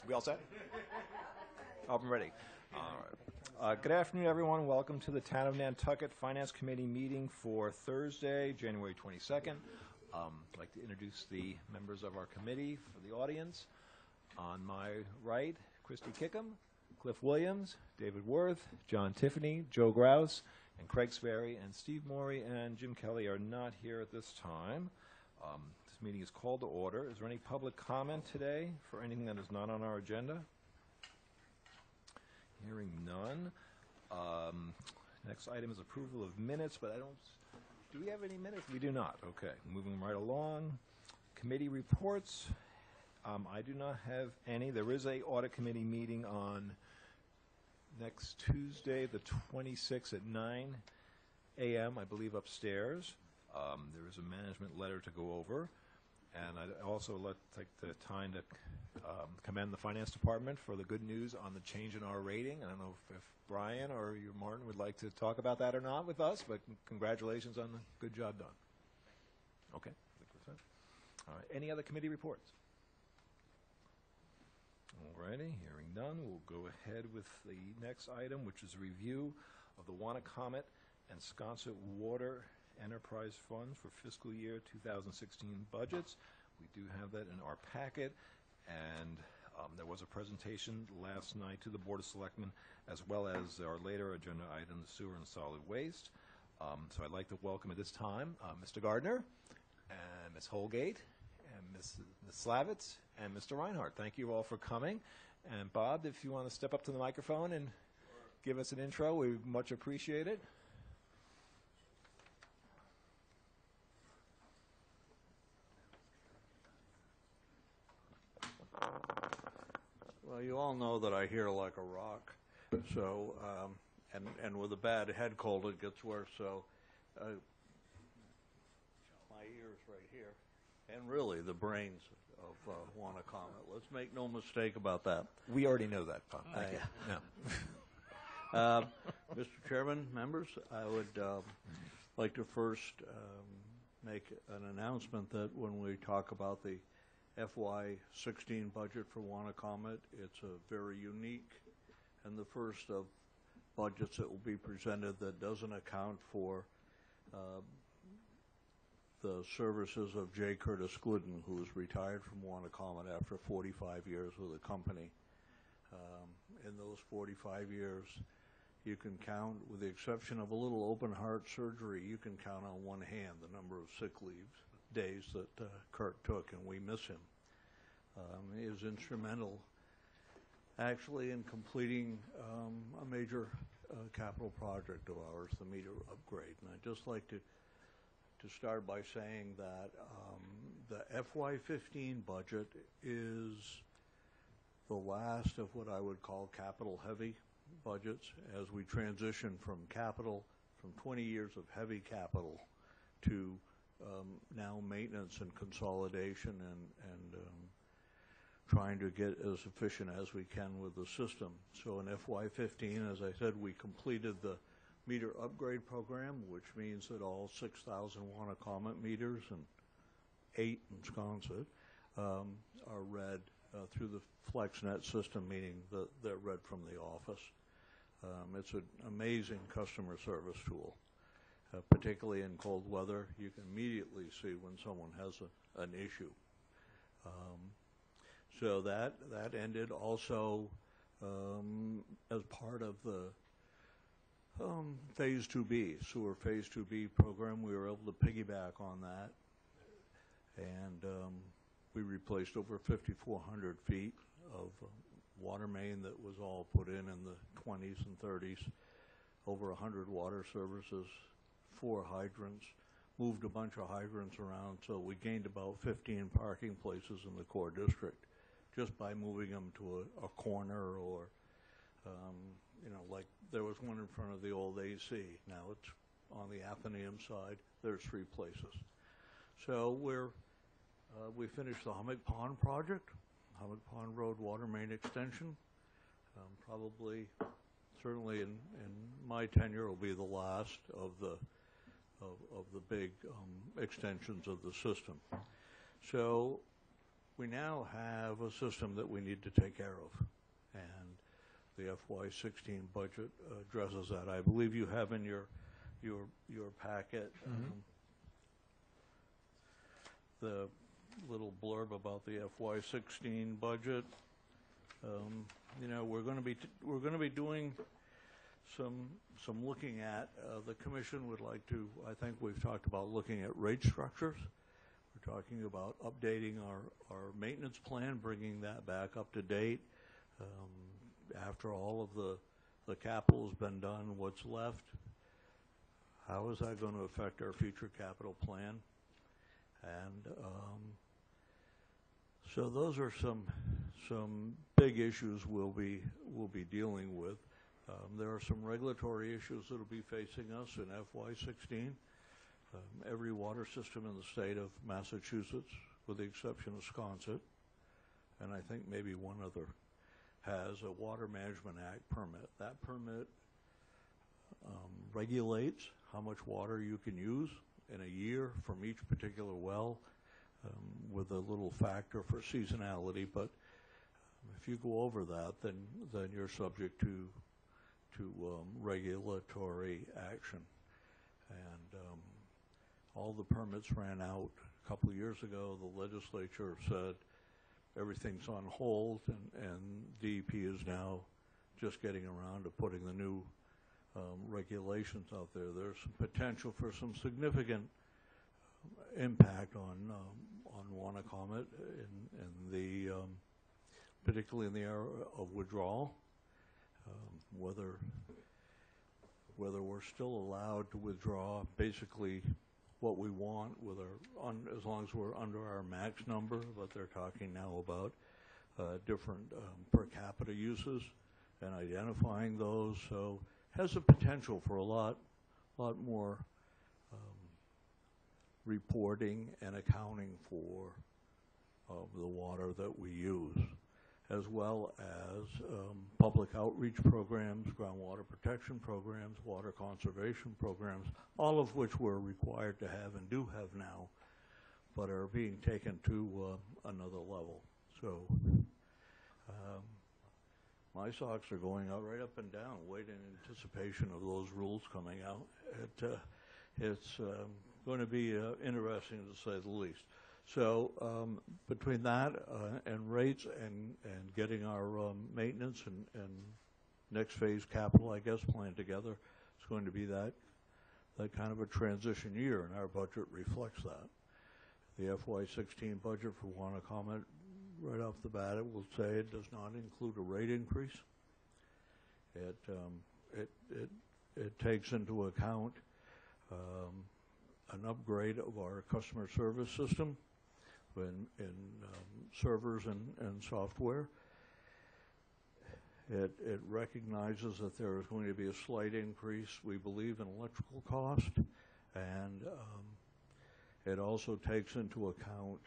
We all set? Up and ready. All right. Good afternoon, everyone. Welcome to the Town of Nantucket Finance Committee meeting for Thursday, January 22nd. I'd like to introduce the members of our committee for the audience. On my right, Christy Kickham, Cliff Williams, David Worth, John Tiffany, Joe Grouse, and Craig Sperry, and Steve Morey and Jim Kelly are not here at this time. This meeting is called to order. Is there any public comment today for anything that is not on our agenda? Hearing none. Next item is approval of minutes, but do we have any minutes? We do not. Okay, moving right along. Committee reports. I do not have any. There is a audit committee meeting on next Tuesday, the 26th at 9 a.m., I believe, upstairs. There is a management letter to go over. And I'd also take the time to commend the finance department for the good news on the change in our rating. I don't know if Brian or you, Martin, would like to talk about that or not with us, but congratulations on the good job done. Okay. All right. Any other committee reports? All righty. Hearing none, we'll go ahead with the next item, which is a review of the Wannacomet and Sconset Water Enterprise Funds for fiscal year 2016 budgets. We do have that in our packet, and there was a presentation last night to the Board of Selectmen, as well as our later agenda items, sewer and solid waste. So I'd like to welcome at this time Mr. Gardner, and Ms. Holgate, and Ms. Slavitz, and Mr. Reinhardt. Thank you all for coming. And Bob, if you want to step up to the microphone and give us an intro, we much appreciate it. Well, you all know that I hear like a rock, so and with a bad head cold it gets worse. So my ears right here, and really the brains of Wannacomet. Let's make no mistake about that. We already know that, Bob. Thank you. No. Mr. Chairman, members, I would like to first make an announcement that when we talk about the FY16 budget for Wannacomet, it's a very unique and the first of budgets that will be presented that doesn't account for the services of J. Curtis Glidden, who is retired from Wannacomet after 45 years with the company. In those 45 years, you can count, with the exception of a little open heart surgery, you can count on one hand the number of sick leaves days that Kurt took, and we miss him. He was instrumental, actually, in completing a major capital project of ours, the meter upgrade. And I'd just like to start by saying that the FY15 budget is the last of what I would call capital-heavy budgets as we transition from 20 years of heavy capital to now maintenance and consolidation and trying to get as efficient as we can with the system. So in FY15, as I said, we completed the meter upgrade program, which means that all 6,000 Wannacomet meters and 8 in Sconset are read through the FlexNet system, meaning that they're read from the office. It's an amazing customer service tool. Particularly in cold weather, you can immediately see when someone has an issue. So that ended. Also, as part of the Phase 2B, sewer Phase 2B program, we were able to piggyback on that. And we replaced over 5,400 feet of water main that was all put in the 20s and 30s, over 100 water services, 4 hydrants, moved a bunch of hydrants around, so we gained about 15 parking places in the core district just by moving them to a corner or, like there was one in front of the old AC. Now it's on the Athenaeum side. There's 3 places. So we finished the Hummock Pond project, Hummock Pond Road water main extension. Probably, certainly in my tenure, will be the last of the big extensions of the system. So we now have a system that we need to take care of, and the FY16 budget addresses that. I believe you have in your packet the little blurb about the FY16 budget. You know, we're going to be doing some looking at. The commission would like to. I think we've talked about looking at rate structures. We're talking about updating our maintenance plan, bringing that back up to date. After all of the capital has been done, what's left? How is that going to affect our future capital plan? And so those are some big issues we'll be dealing with. There are some regulatory issues that will be facing us in FY16. Every water system in the state of Massachusetts, with the exception of Sconset, and I think maybe one other, has a Water Management Act permit. That permit regulates how much water you can use in a year from each particular well, with a little factor for seasonality. But if you go over that, then you're subject to regulatory action. And all the permits ran out a couple of years ago. The legislature said everything's on hold, and DEP is now just getting around to putting the new regulations out there. There's some potential for some significant impact on Wannacomet, in the particularly in the area of withdrawal. Whether we're still allowed to withdraw basically what we want with as long as we're under our max number, but they're talking now about different per capita uses and identifying those. So has the potential for a lot more reporting and accounting for the water that we use, as well as public outreach programs, groundwater protection programs, water conservation programs, all of which we're required to have and do have now, but are being taken to another level. So my socks are going out right up and down, waiting in anticipation of those rules coming out. It's going to be interesting, to say the least. So between that and rates and getting our maintenance and next phase capital, I guess, plan together, it's going to be that kind of a transition year, and our budget reflects that. The FY16 budget for Wannacomet, right off the bat, it will say it does not include a rate increase. It takes into account an upgrade of our customer service system in servers and software. It recognizes that there is going to be a slight increase, we believe, in electrical cost, and it also takes into account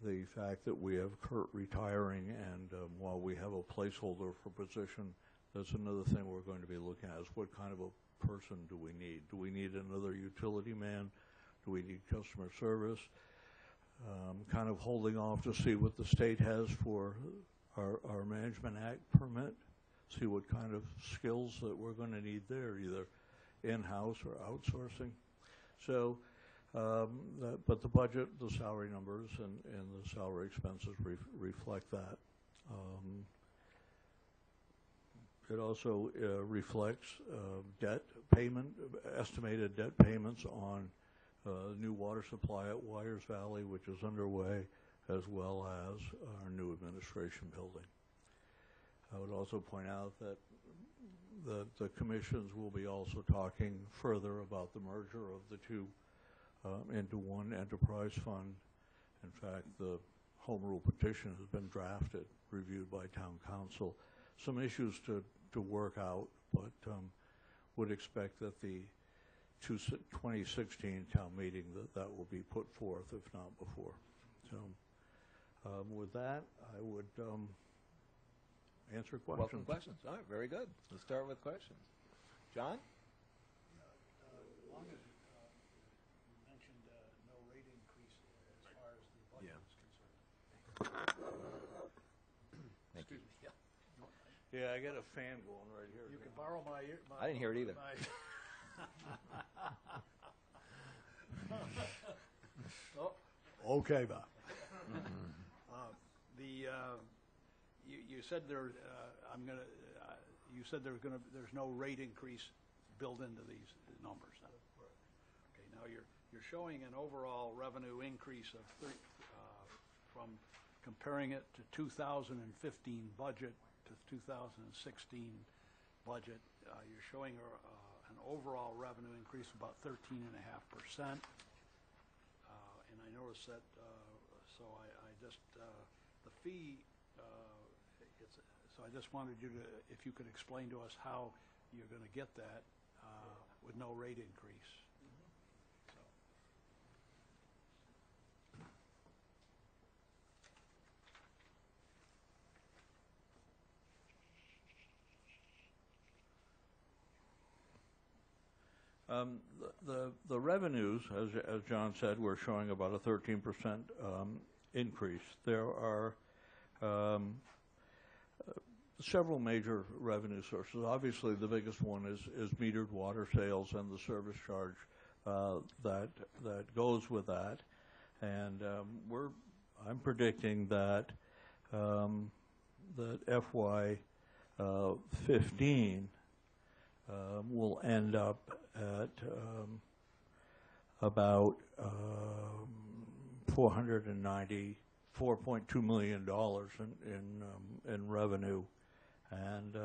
the fact that we have Kurt retiring, and while we have a placeholder for position, that's another thing we're going to be looking at, is what kind of a person do we need? Do we need another utility man? Do we need customer service? Kind of holding off to see what the state has for our Management Act permit, see what kind of skills that we're going to need there, either in-house or outsourcing. So, but the budget, the salary numbers, and the salary expenses reflect that. It also reflects debt payment, estimated debt payments on new water supply at Wyers Valley, which is underway, as well as our new administration building. I would also point out that the commissions will be also talking further about the merger of the two into one enterprise fund. In fact, the home rule petition has been drafted, reviewed by town council. Some issues to work out, but would expect that the 2016 town meeting that will be put forth, if not before. So with that, I would answer questions. Welcome questions. All right, very good. Let's start with questions. John? As long as you mentioned no rate increase as far as the budget is concerned. Yeah, I got a fan going right here. You can borrow my ear. I didn't hear it either. Oh, okay, Bob. You said there, you said there's no rate increase built into these numbers. Okay, now you're showing an overall revenue increase of from comparing it to 2015 budget to 2016 budget. You're showing an overall revenue increase of about 13.5%. And I noticed that, so I just, the fee, so I just wanted you to, if you could explain to us how you're going to get that with no rate increase. So. The revenues, as John said, we're showing about a 13% increase. There are several major revenue sources. Obviously, the biggest one is metered water sales and the service charge that goes with that. And I'm predicting that that FY 15 will end up at about $494.2 million in revenue, and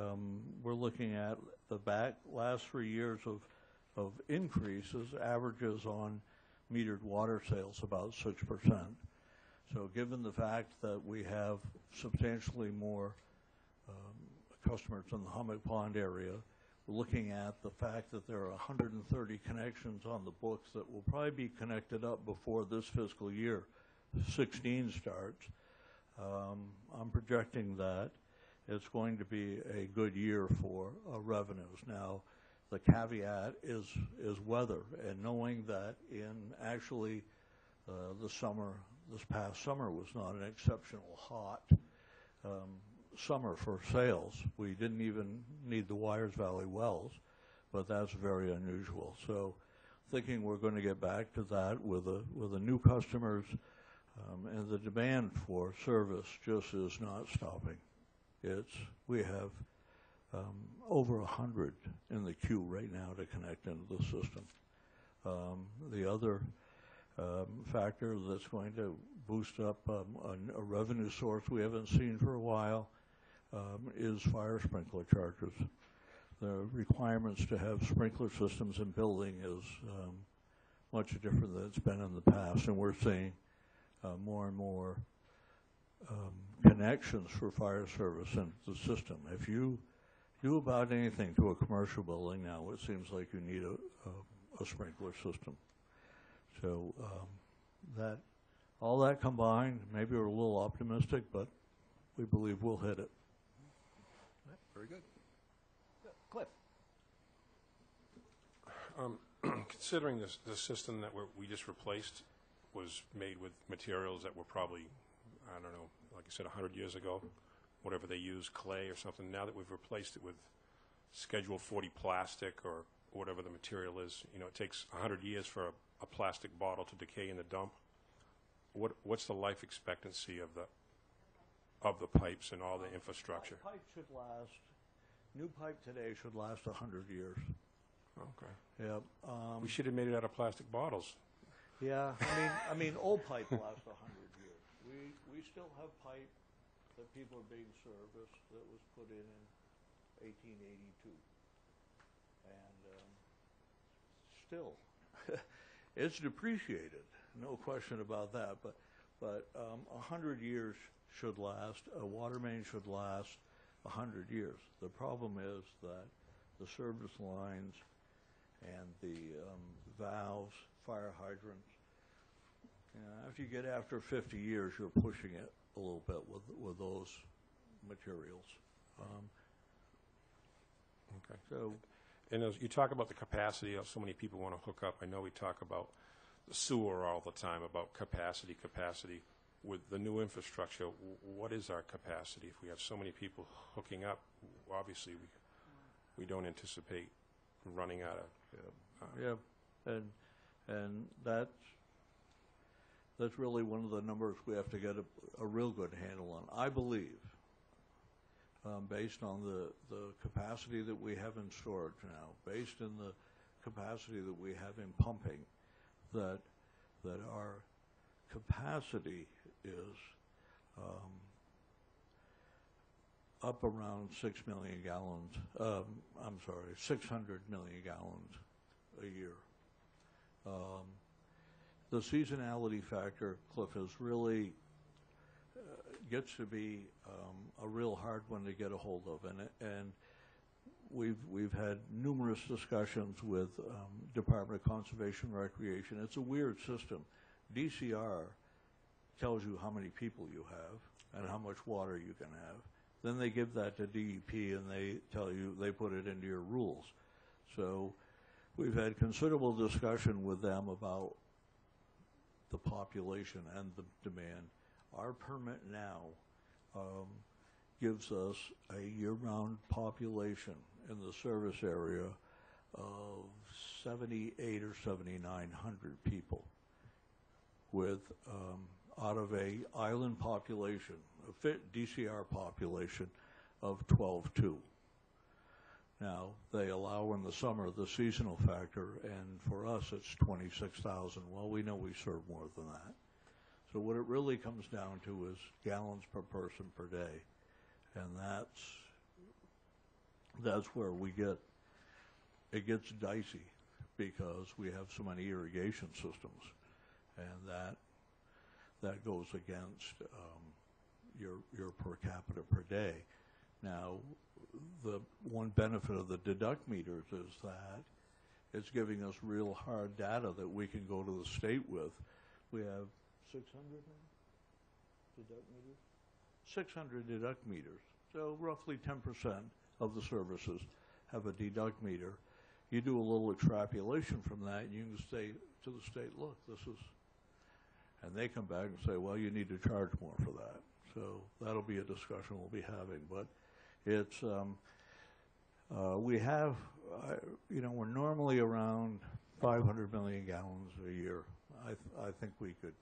we're looking at the last 3 years of increases, averages on metered water sales about 6%. So given the fact that we have substantially more customers in the Hummock Pond area, looking at the fact that there are 130 connections on the books that will probably be connected up before this fiscal year 16 starts, I'm projecting that it's going to be a good year for revenues. Now, the caveat is weather, and knowing that in actually this past summer was not an exceptional hot summer for sales. We didn't even need the Wyers Valley wells, but that's very unusual. So thinking we're going to get back to that with the new customers, and the demand for service just is not stopping. We have over 100 in the queue right now to connect into the system. The other factor that's going to boost up a revenue source we haven't seen for a while is fire sprinkler charges. The requirements to have sprinkler systems in building is much different than it's been in the past, and we're seeing more and more connections for fire service into the system. If you do about anything to a commercial building now, it seems like you need a sprinkler system. So all that combined, maybe we're a little optimistic, but we believe we'll hit it. Very good. Cliff. Considering the system that we just replaced was made with materials that were probably, I don't know, like I said, 100 years ago, whatever they use, clay or something. Now that we've replaced it with Schedule 40 plastic or whatever the material is, it takes 100 years for a plastic bottle to decay in the dump. What's the life expectancy of the pipes and all the infrastructure? Pipe should last. New pipe today should last 100 years. Okay. Yeah. We should have made it out of plastic bottles. Yeah. I mean, old pipe lasts 100 years. We still have pipe that people are being serviced that was put in 1882, and still, it's depreciated. No question about that. But 100 years should last. A water main should last 100 years. The problem is that the service lines and the valves, fire hydrants, if you get after 50 years, you're pushing it a little bit with those materials. Okay. So, and as you talk about the capacity of so many people want to hook up, I know we talk about the sewer all the time, about capacity. with the new infrastructure, what is our capacity? If we have so many people hooking up, obviously we don't anticipate running out of. Yeah, and that's really one of the numbers we have to get a real good handle on. I believe, based on the capacity that we have in storage now, based in the capacity that we have in pumping, that our capacity is up around 6 million gallons. 600 million gallons a year. The seasonality factor, Cliff, is really gets to be a real hard one to get a hold of, and we've had numerous discussions with Department of Conservation and Recreation. It's a weird system. DCR tells you how many people you have and how much water you can have. Then they give that to DEP and they tell you, they put it into your rules. So we've had considerable discussion with them about the population and the demand. Our permit now gives us a year-round population in the service area of 7,800 or 7,900 people, with out of a island population, a DCR population of 12.2. Now, they allow in the summer the seasonal factor, and for us it's 26,000. Well, we know we serve more than that. So what it really comes down to is gallons per person per day, and that's where it gets dicey, because we have so many irrigation systems, and that goes against your per capita per day. Now, the one benefit of the deduct meters is that it's giving us real hard data that we can go to the state with. We have 600 deduct meters? 600 deduct meters. So roughly 10% of the services have a deduct meter. You do a little extrapolation from that, and you can say to the state, look, this is, and they come back and say, well, you need to charge more for that. So that'll be a discussion we'll be having. But it's, we have, we're normally around 500 million gallons a year. I think we could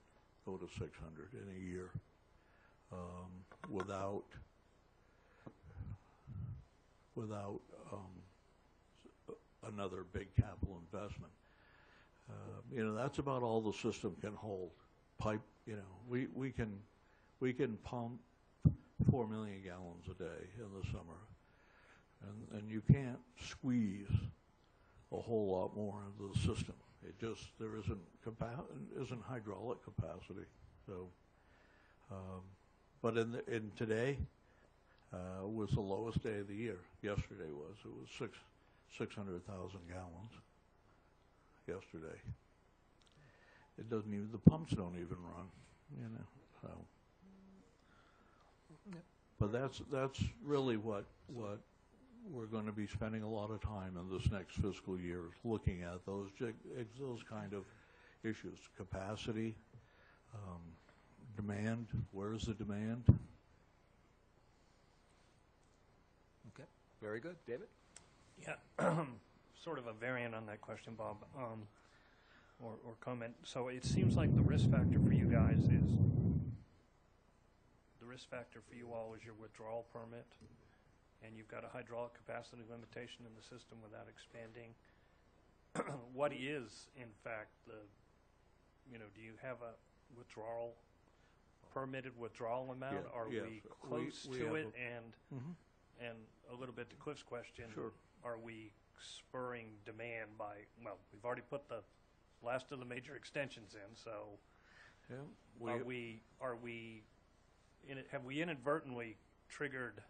go to 600 in a year without another big capital investment. That's about all the system can hold. Pipe, we can pump 4 million gallons a day in the summer, and you can't squeeze a whole lot more into the system. There isn't hydraulic capacity. So, but in today was the lowest day of the year. Yesterday was. It was 600,000 gallons yesterday. It doesn't even, the pumps don't even run, so. Yep. But that's really what we're going to be spending a lot of time in this next fiscal year, looking at those kind of issues: capacity, demand. Where's the demand? Okay, very good. David? Yeah, sort of a variant on that question, Bob, or comment. So it seems like the risk factor for you guys is, the risk factor for you all is your withdrawal permit, and you've got a hydraulic capacity limitation in the system without expanding. What is, in fact, do you have a permitted withdrawal amount? Yeah, Are yes. we close We to have it? And a little bit to Cliff's question, Sure. Are we spurring demand by, well, we've already put the last of the major extensions in, so Yeah, have we inadvertently triggered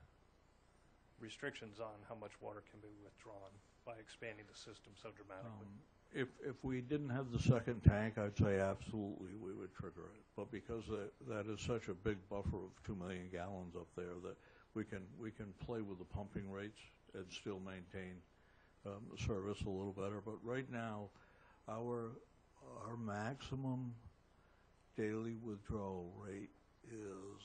restrictions on how much water can be withdrawn by expanding the system so dramatically? If we didn't have the second tank, I'd say absolutely we would trigger it. But because that is such a big buffer of 2 million gallons up there, that we can play with the pumping rates and still maintain service a little better. But right now, our maximum daily withdrawal rate is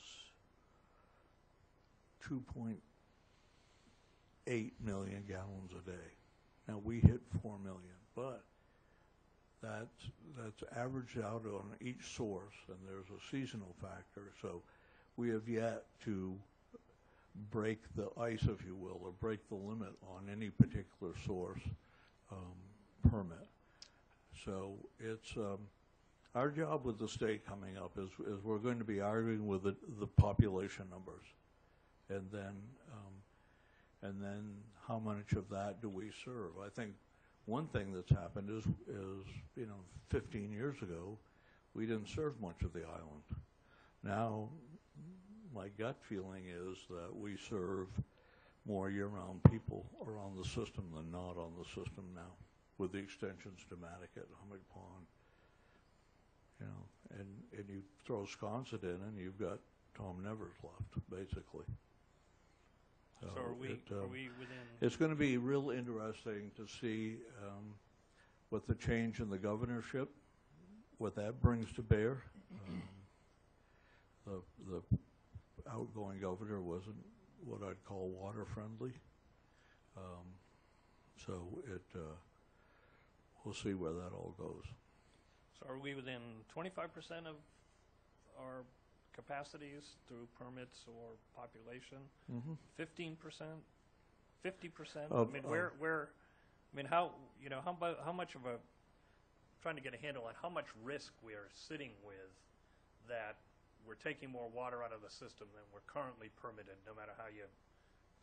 2.8 million gallons a day. Now, we hit 4 million, but that's averaged out on each source, and there's a seasonal factor. So we have yet to break the ice, if you will, or break the limit on any particular source permit. So it's our job with the state coming up is we're going to be arguing with the population numbers, and then how much of that do we serve? I think one thing that's happened is 15 years ago, we didn't serve much of the island. Now, my gut feeling is that we serve more year-round people around the system than not on the system now, with the extensions to Nantucket, Hummock Pond. And you throw Sconset in, and you've got Tom Nevers left, basically. So are we within? It's going to be real interesting to see what the change in the governorship, what that brings to bear. The outgoing governor wasn't what I'd call water friendly. So we'll see where that all goes. So are we within 25% of our capacities through permits or population? 15%? 50%? I mean, how much of a, trying to get a handle on how much risk we are sitting with that we're taking more water out of the system than we're currently permitted, no matter how you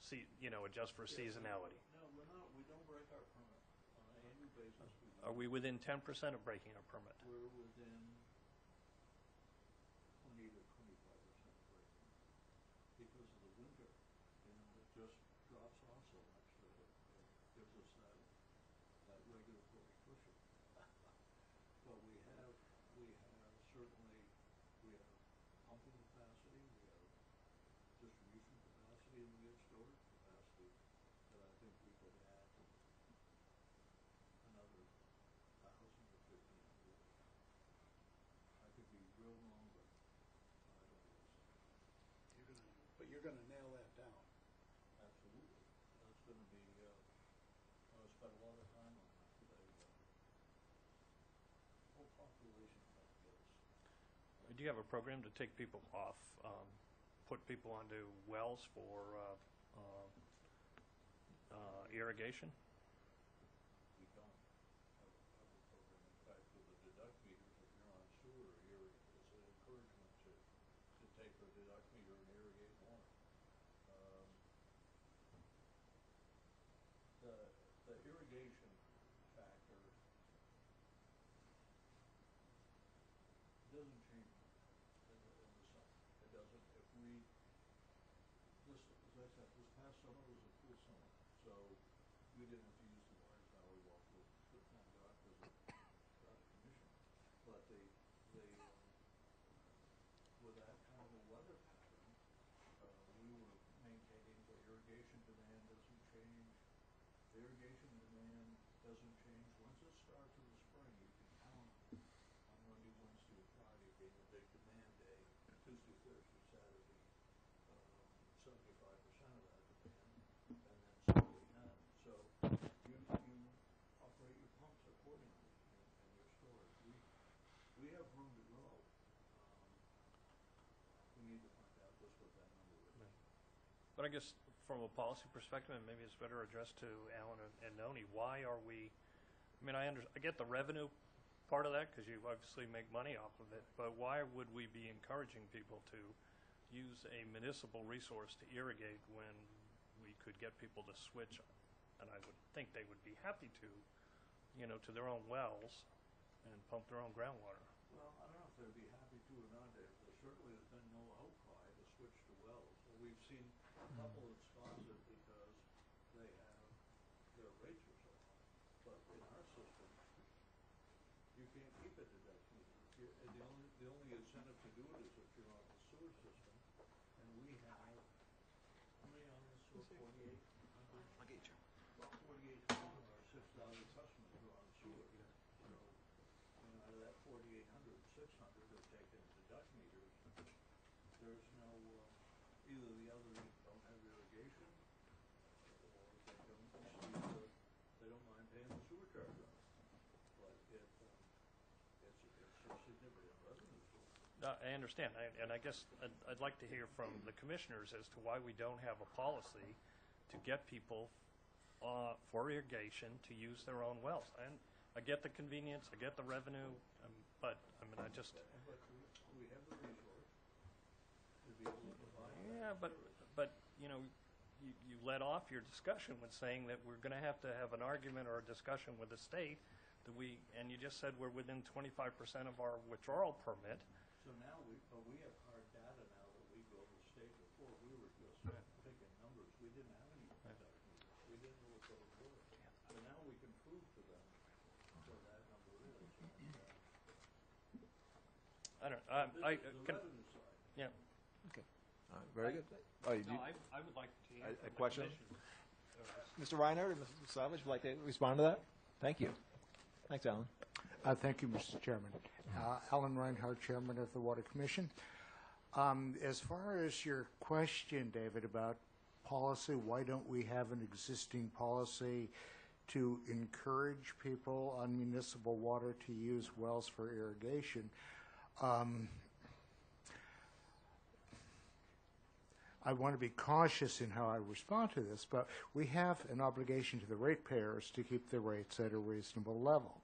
see, adjust for seasonality. No, we're not. We don't break our permit on an annual basis. Are we within 10% of breaking our permit? We're within 20 to 25% breaking because of the winter. It just drops off so much that it gives us that regulatory cushion. But we have certainly pumping capacity, we have distribution capacity, and we have storage capacity that I think we could add another 1,000 or 1,500. I could be real wrong, but I don't think so. But you're going to nail that down. Absolutely. That's going to be, I spent a lot of time on that today. Whole population calculus. Do you have a program to take people off, put people onto wells for irrigation? We don't have a program. In fact, with the deduct meters, if you're on sewer, it's an encouragement to take the deduct meter and irrigate more. The irrigation factor doesn't change in the summer. It doesn't. If we, as I said, this past summer was a cool summer, so we didn't have to use the Wise Valley well for thank God because it got a commission. But with that kind of a weather pattern, we were maintaining the irrigation demand doesn't change. The irrigation demand doesn't change. Once it starts in the spring, you can count on Monday, Wednesday, and Friday being a big demand day. Tuesday, Thursday, Saturday, 75% of that demand, and then Sunday none. So you operate your pumps accordingly and your storage. We have room to grow. We need to find out just what that number is. But I guess from a policy perspective, and maybe it's better addressed to Alan and Noni, why are we, I get the revenue part of that because you obviously make money off of it, but why would we be encouraging people to use a municipal resource to irrigate when we could get people to switch, and I would think they would be happy to, to their own wells and pump their own groundwater? Well, I don't know if they'd be happy to or not. There certainly has been no outcry to switch to wells. We've seen a couple of sponsors because their rates are so high. But in our system, you can't keep it at that meter. The only incentive to do it is if you're on the sewer system, and we have, how many on this sewer? 4,800? I'll get you. About 4,800 of our 6,000 customers are on sewer. So, out of that 4,800, 600 are taking deduct meters. there's no, either the others don't have irrigation, or they don't receive they don't mind paying the sewer charge on it. But it's a significant revenue source. I understand, and I guess I'd like to hear from the commissioners as to why we don't have a policy to get people for irrigation to use their own wells. And I get the convenience, I get the revenue, but I mean, I just. But we have the resource to be able to provide. Yeah, but you know, you led off your discussion with saying that we're going to have an argument or a discussion with the state that and you just said we're within 25% of our withdrawal permit. So now we have hard data now that we go to the state. Before we were just picking numbers. We didn't have any data. We didn't know what those were. So now we can prove to them what that number is. I don't. The revenue side. Yeah. Okay. Very good. Oh, you do, No, I would like to hear a from the question? commission. Mr. Reinhardt or Mr. Savage, would like to respond to that? Thank you. Thanks, Alan. Thank you, Mr. Chairman. Alan Reinhardt, Chairman of the Water Commission. As far as your question, David, about policy, why don't we have an existing policy to encourage people on municipal water to use wells for irrigation? I want to be cautious in how I respond to this, but we have an obligation to the ratepayers to keep the rates at a reasonable level.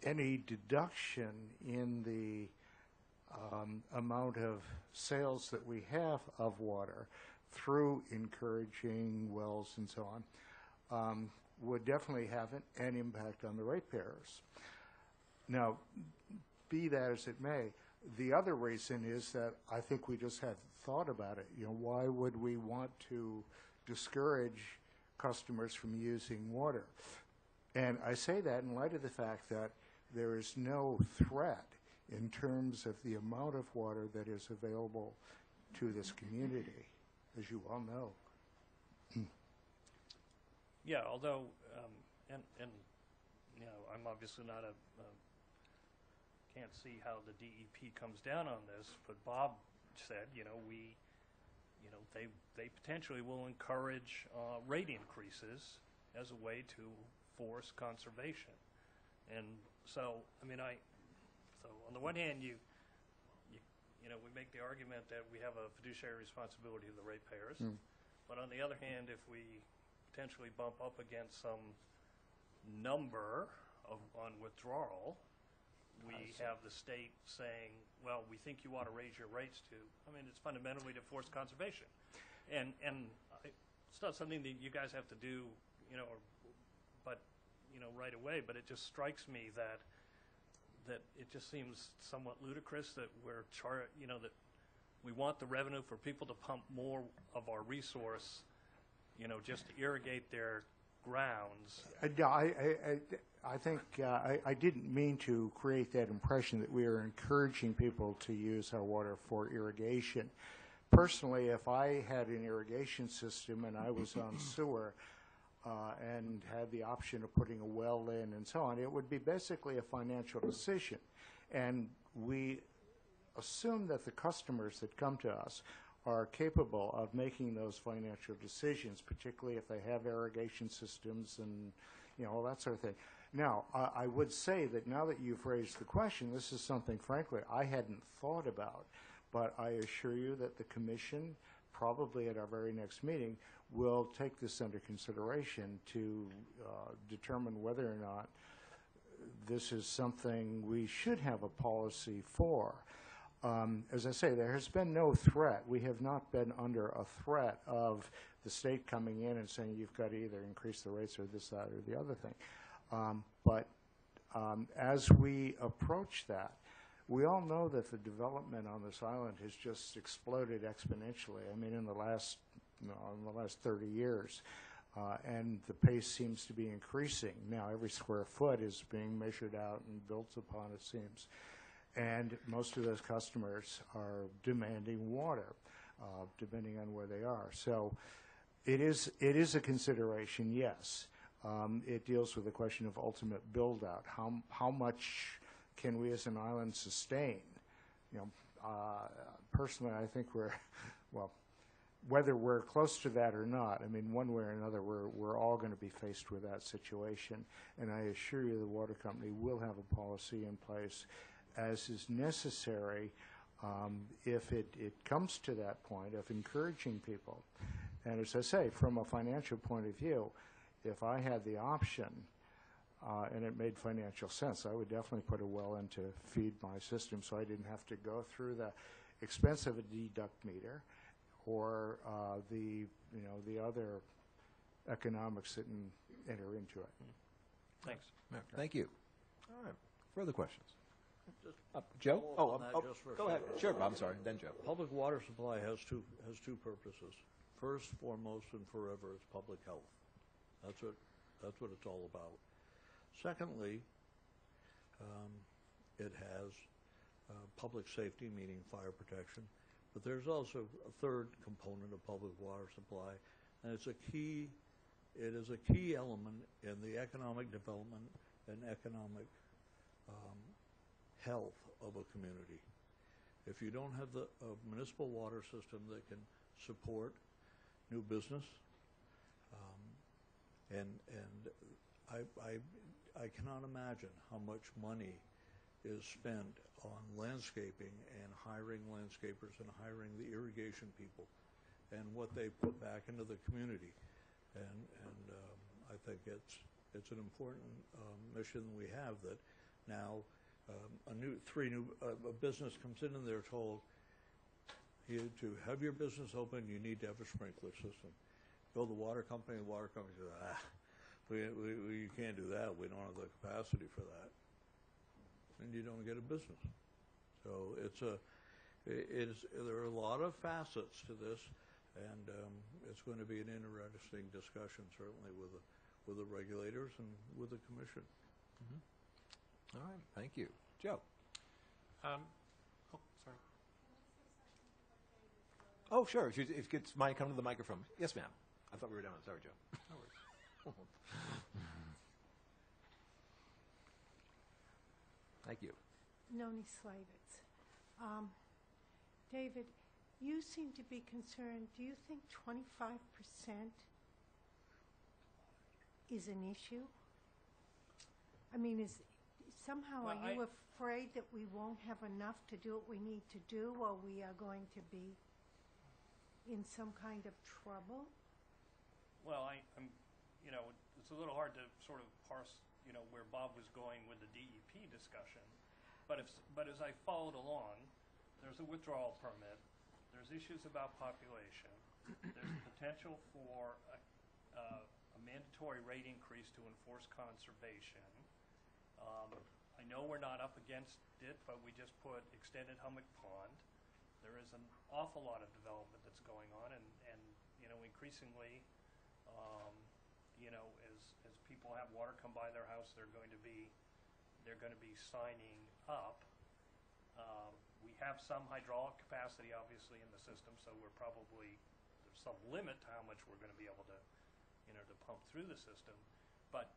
Any deduction in the amount of sales that we have of water through encouraging wells and so on would definitely have an impact on the ratepayers. Now, be that as it may, the other reason is that I think we just hadn't thought about it. You know, why would we want to discourage customers from using water? And I say that in light of the fact that there is no threat in terms of the amount of water that is available to this community, as you all know. Yeah, although, and you know, I'm obviously not can't see how the DEP comes down on this, but Bob said, you know, they potentially will encourage rate increases as a way to force conservation. And so, I mean, so on the one hand, you know, we make the argument that we have a fiduciary responsibility to the ratepayers, but on the other hand, if we potentially bump up against some number on withdrawal, we have the state saying, well, we think you ought to raise your rates to. I mean, it's fundamentally to force conservation. And it's not something that you guys have to do, you know, right away, but it just strikes me that it just seems somewhat ludicrous that that we want the revenue for people to pump more of our resource, you know, just to irrigate their grounds. I think I didn't mean to create that impression that we are encouraging people to use our water for irrigation. Personally, if I had an irrigation system and I was on sewer and had the option of putting a well in and so on, it would be basically a financial decision. And we assume that the customers that come to us are capable of making those financial decisions, particularly if they have irrigation systems and, you know, all that sort of thing. Now, I would say that now that you've raised the question, this is something, frankly, I hadn't thought about, but I assure you that the Commission, probably at our very next meeting, will take this under consideration to determine whether or not this is something we should have a policy for. As I say, there has been no threat. We have not been under a threat of the state coming in and saying you've got to either increase the rates or this, that, or the other thing. But as we approach that, we all know that the development on this island has just exploded exponentially. I mean, in the last 30 years, and the pace seems to be increasing. Now, every square foot is being measured out and built upon, it seems. And most of those customers are demanding water, depending on where they are. So it is a consideration, yes. It deals with the question of ultimate build-out. How much can we as an island sustain? You know, personally, I think we're, well, whether we're close to that or not, I mean, one way or another, we're all going to be faced with that situation. And I assure you the water company will have a policy in place as is necessary if it comes to that point of encouraging people. And as I say, from a financial point of view, if I had the option and it made financial sense, I would definitely put a well in to feed my system so I didn't have to go through the expense of a deduct meter or the other economics that enter into it. Thanks. Thank you. All right. Further questions? Just Joe? follow up on that just for a go ahead. second. Sure, I'm sorry. Then Joe. Public water supply has two purposes. First, foremost, and forever, it's public health. That's what it's all about. Secondly, it has public safety, meaning fire protection. But there's also a third component of public water supply, and it is a key element in the economic development and economic health of a community. If you don't have a municipal water system that can support new business, and I cannot imagine how much money is spent on landscaping and hiring landscapers and hiring the irrigation people and what they put back into the community. And I think it's an important mission we have that now a business comes in and they're told, to have your business open, you need to have a sprinkler system. Go to the water company says, you can't do that. We don't have the capacity for that. And you don't get a business. So there are a lot of facets to this, and it's going to be an interesting discussion, certainly with the regulators and with the commission. Mm-hmm. All right, thank you. Joe? Sorry. Oh, sure. If you could mind come to the microphone. Yes, ma'am. I thought we were done. Sorry, Joe. No worries. Thank you. Noni Slavitz. David, you seem to be concerned. Do you think 25% is an issue? I mean, Well, are you afraid that we won't have enough to do what we need to do, or we are going to be in some kind of trouble? Well, I'm, it's a little hard to sort of parse, where Bob was going with the DEP discussion. But as I followed along, there's a withdrawal permit. There's issues about population. There's potential for a mandatory rate increase to enforce conservation. I know we're not up against it, but we just put extended hummock pond. There is an awful lot of development that's going on, and increasingly, as people have water come by their house, they're going to be signing up. We have some hydraulic capacity, obviously, in the system, so there's some limit to how much we're going to be able to, to pump through the system. But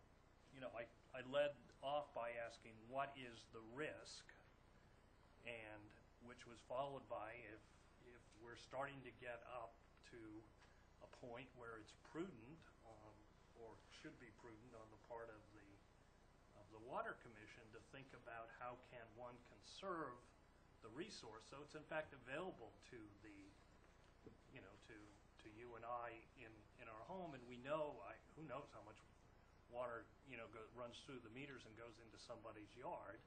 I led off by asking what is the risk, and which was followed by if we're starting to get up to a point where it's prudent, or should be prudent on the part of the Water Commission to think about how can one conserve the resource so it's in fact available to the to you and I in our home, and we know who knows how much water runs through the meters and goes into somebody's yard.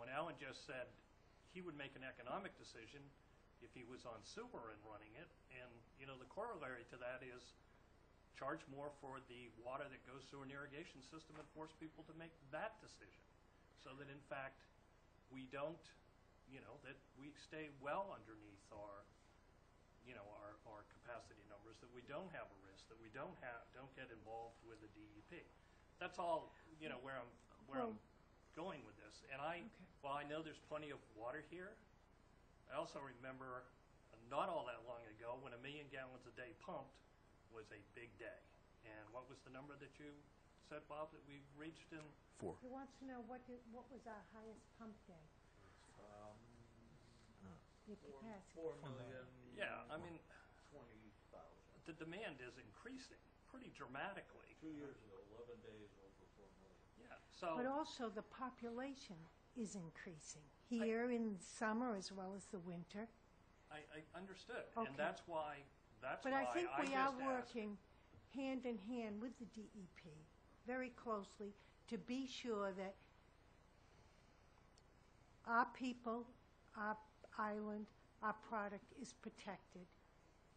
And Alan just said he would make an economic decision if he was on sewer and running it, and the corollary to that is charge more for the water that goes through an irrigation system and force people to make that decision, so that in fact we don't, that we stay well underneath our capacity numbers, that we don't have a risk, that we don't get involved with the DEP. That's all, where I'm going with this. And while I know there's plenty of water here, I also remember not all that long ago when 1 million gallons a day pumped was a big day. And what was the number that you said, Bob, that we reached in? 4. He wants to know what was our highest pump day? Your capacity. 4 million. Yeah, I mean, 20,000. the demand is increasing pretty dramatically. 2 years ago, 11 days over 4 million. Yeah, so, But also the population is increasing here in summer as well as the winter. I understood, Okay. and that's why But I think we just are asked. working hand in hand with the DEP very closely to be sure that our people, our island, our product is protected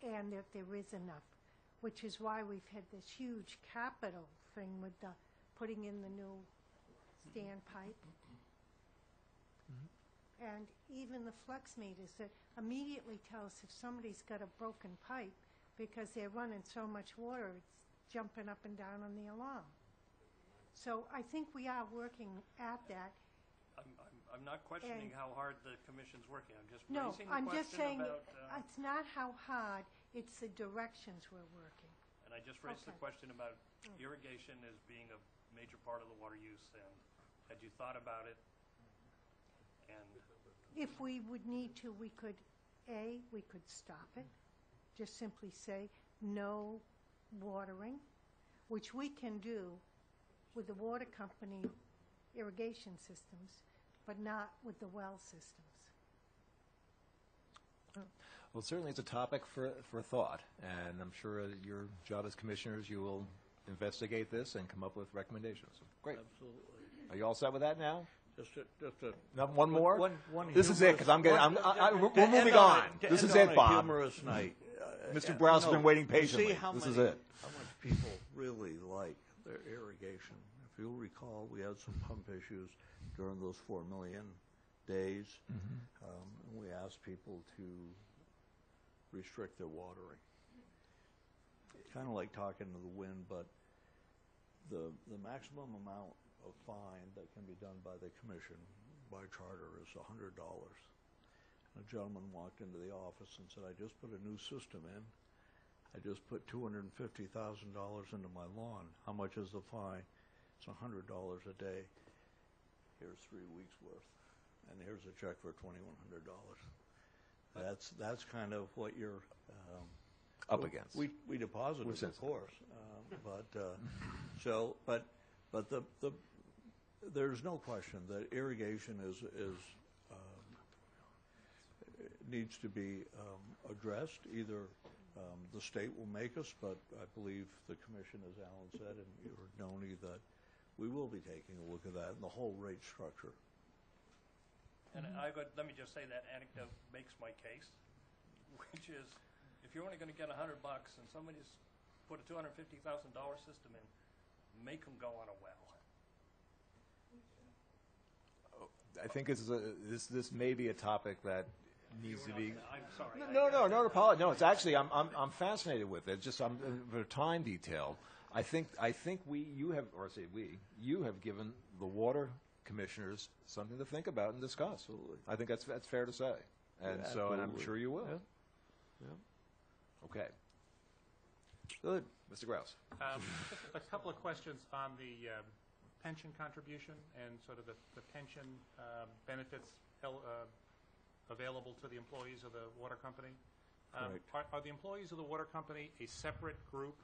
and that there is enough, which is why we've had this huge capital thing with the putting in the new standpipe. And even the flex meters that immediately tell us if somebody's got a broken pipe because they're running so much water, it's jumping up and down on the alarm. So I think we are working at that. I'm not questioning And- how hard the commission's working. I'm just No, raising the I'm just question saying, about, it's not how hard, it's the directions we're working. and I just raised the Okay. question about irrigation as being a major part of the water use, and had you thought about it? And If we would need to, we could stop it, just simply say, no watering, which we can do with the water company irrigation systems, but not with the well systems. Well, certainly it's a topic for thought, and I'm sure your job as commissioners, you will investigate this and come up with recommendations. Great. Absolutely. Are you all set with that now? Just a No, one more? one This is it, because I'm getting, we're moving on. This is it, Bob. Humorous night. Mr. Browse has been waiting you see patiently. how This many- is it. How much people really like their irrigation. If you'll recall, we had some pump issues during those 4 million days. And we asked people to restrict their watering. Kind of like talking to the wind, but the maximum amount of fine that can be done by the commission by charter is $100. A gentleman walked into the office and said, I just put a new system in. I just put $250,000 into my lawn. How much is the fine? It's $100 a day. Here's 3 weeks worth. And here's a check for $2,100. That's kind of what you're Up against. We deposited, We're of sensitive. course, but there's no question that irrigation needs to be addressed. Either the state will make us, but I believe the commission, as Alan said, and you heard Noni, that we will be taking a look at that and the whole rate structure. And let me just say that anecdote makes my case, which is, if you're only going to get $100 and somebody's put a $250,000 system in, make them go on a well. I think this may be a topic that needs to be. I'm sorry. No apology. No, it's actually I'm fascinated with it. Just for time detail. I think you have given the water commissioners something to think about and discuss. Absolutely. I think that's fair to say, and Yeah, so and I'm absolutely. sure you will. Yeah. Okay. Good, Mr. Grouse. Just a couple of questions on the pension contribution and sort of the pension benefits available to the employees of the water company. Correct. Are the employees of the water company a separate group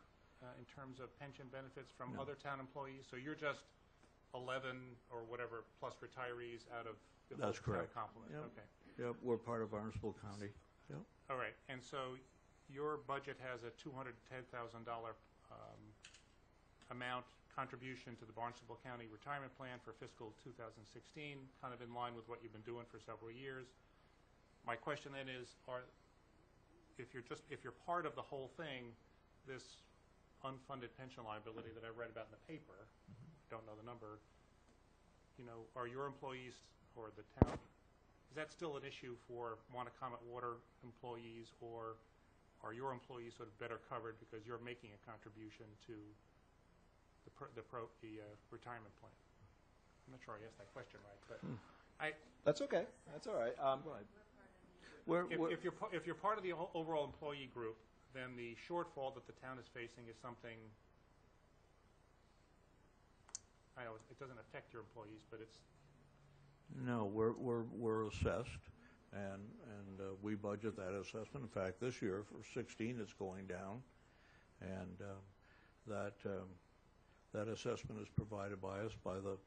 in terms of pension benefits from No. other town employees? So you're just 11 or whatever plus retirees out of the That's whole town correct. complement? Yep. Okay. Yep, we're part of Barnstable County. Yep. All right, and so your budget has a $210,000 amount contribution to the Barnstable County Retirement Plan for fiscal 2016, kind of in line with what you've been doing for several years. My question then is, if you're part of the whole thing, this unfunded pension liability that I read about in the paper, don't know the number, are your employees or the town, is that still an issue for Wanacommet Water employees, or are your employees sort of better covered because you're making a contribution to the retirement plan? I'm not sure I asked that question right, but That's okay. That's all right. if you're part of the overall employee group, then the shortfall that the town is facing is something. I know it doesn't affect your employees, but it's No, we're assessed, and we budget that assessment. In fact, this year for 16, it's going down, and that assessment is provided by us by the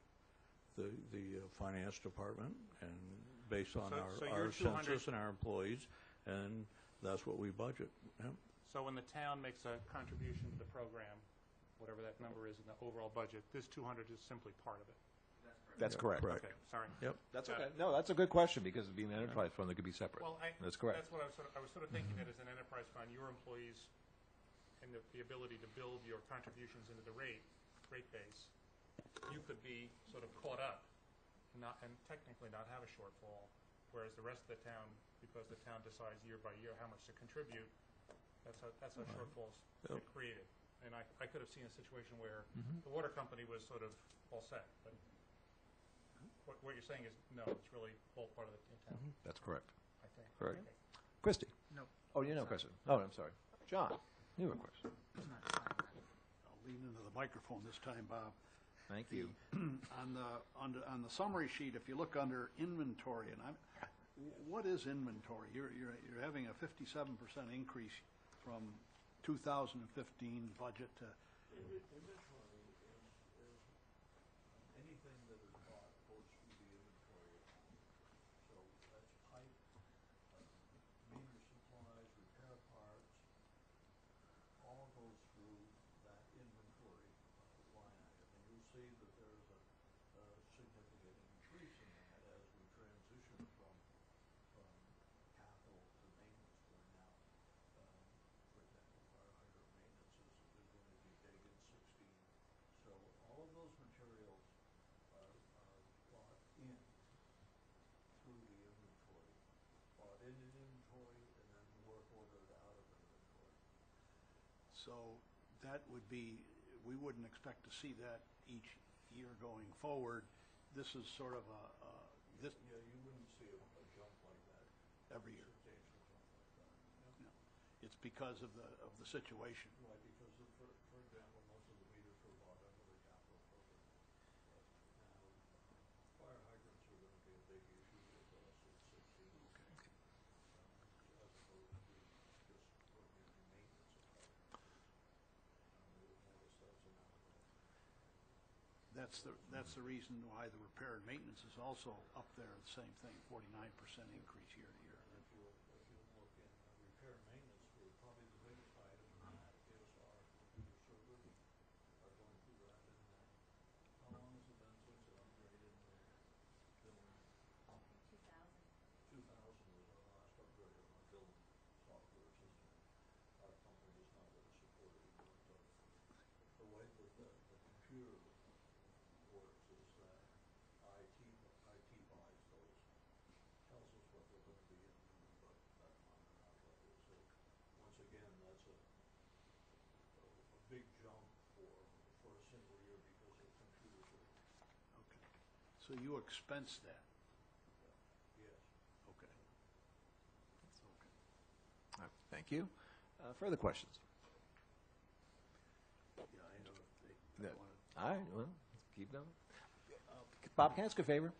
finance department, and based on So our your 200 census and our employees, and that's what we budget. Yep. So when the town makes a contribution to the program, whatever that number is in the overall budget, this 200 is simply part of it. That's correct. Okay, sorry. Yep. That's Got okay. it. No, that's a good question, because being an enterprise fund, it could be separate. Well, That's correct. That's what I was sort of thinking, that as an enterprise fund, your employees and the ability to build your contributions into the rate base, you could be sort of caught up and technically not have a shortfall, whereas the rest of the town, because the town decides year by year how much to contribute, that's how shortfalls get created. And I could have seen a situation where the water company was sort of all set, but what you're saying is, no, it's really all part of the town, That's correct. I think. Correct. Okay. Christie? No. Oh, you know a question. Oh, I'm sorry. John, you have a question. I'll lean into the microphone this time, Bob. Thank you. On the summary sheet, if you look under inventory, and what is inventory? You're having a 57% increase from 2015 budget to. Inventory is anything that is bought goes through the inventory account. So that's pipe, meter supplies, repair parts, all goes through that inventory line item. And you'll see that there's a significant increase in that as we transition from capital to maintenance. We're now, for example, our hydrant maintenance is going to be big in 16. So all of those materials are bought in through the inventory, bought in inventory, and then work ordered out of inventory. So that would be, we wouldn't expect to see that each year going forward. This is sort of this. Yeah, you wouldn't see a jump like that. Every year. Substantial jump like that. No. It's because of the situation. Right, because for example, most of the meters were bought under the capital program. But now, fire hydrants are going to be a big issue with us in 16. Okay. As opposed to just ordinary maintenance of fire hydrants. You'll notice that's an outgo. That's the reason why the repair and maintenance is also up there, the same thing, 49% increase year to year. If you look in repair and maintenance, probably the biggest item in that is our computer servers are going through that. And how long has it been since it upgraded the billing? 2000 was our last upgrade of our billing software system. Our company is not going to support it anymore. So the way that the computer works is that IT buys those, tells us what they're going to be, and then we put that on an outlet. So once again, that's a big jump for a single year because of computer servers. Okay. So you expense that? Yes. Okay. That's okay. All right, thank you. Further questions? Yeah, I know if they No. want to. All right, well, keep going. Bob, can I ask a favor?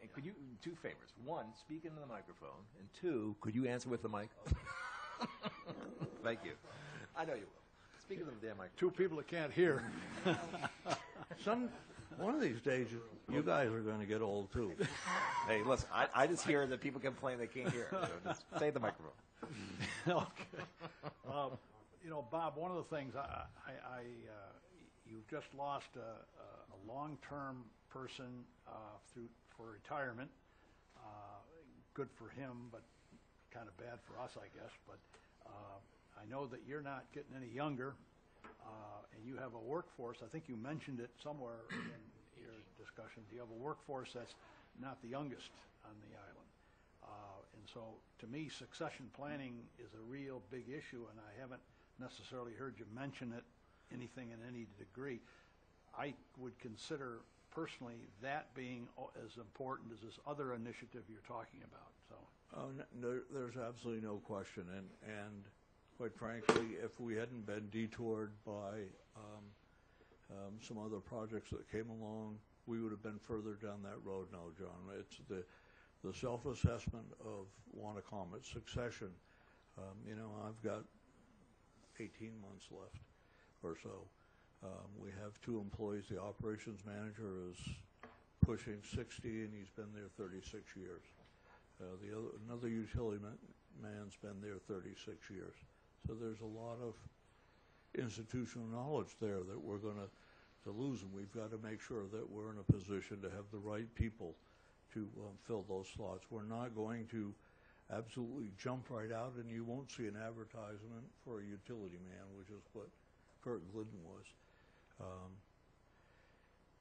And could you, two favors. One, speak into the microphone, and two, could you answer with the mic? Thank you. I know you will. Speak into the damn microphone. Two people that can't hear. One of these days, you guys are going to get old too. Hey, listen, I just hear that people complain they can't hear. So just say the microphone. Okay. Bob, one of the things you've just lost a long-term person for retirement. Good for him, but kind of bad for us, I guess. But I know that you're not getting any younger, and you have a workforce. I think you mentioned it somewhere in your discussion. You have a workforce that's not the youngest on the island. And so, to me, succession planning is a real big issue, and I haven't necessarily heard you mention it anything in any degree. I would consider personally that being as important as this other initiative you're talking about. So. No, there's absolutely no question, and quite frankly, if we hadn't been detoured by some other projects that came along we would have been further down that road now, John. It's the self-assessment of Wanacom, succession. I've got 18 months left or so. We have 2 employees. The operations manager is pushing 60, and he's been there 36 years. Another utility man's been there 36 years. So there's a lot of institutional knowledge there that we're going to lose, and we've got to make sure that we're in a position to have the right people to fill those slots. We're not going to absolutely jump right out, and you won't see an advertisement for a utility man, which is what Kurt Glidden was.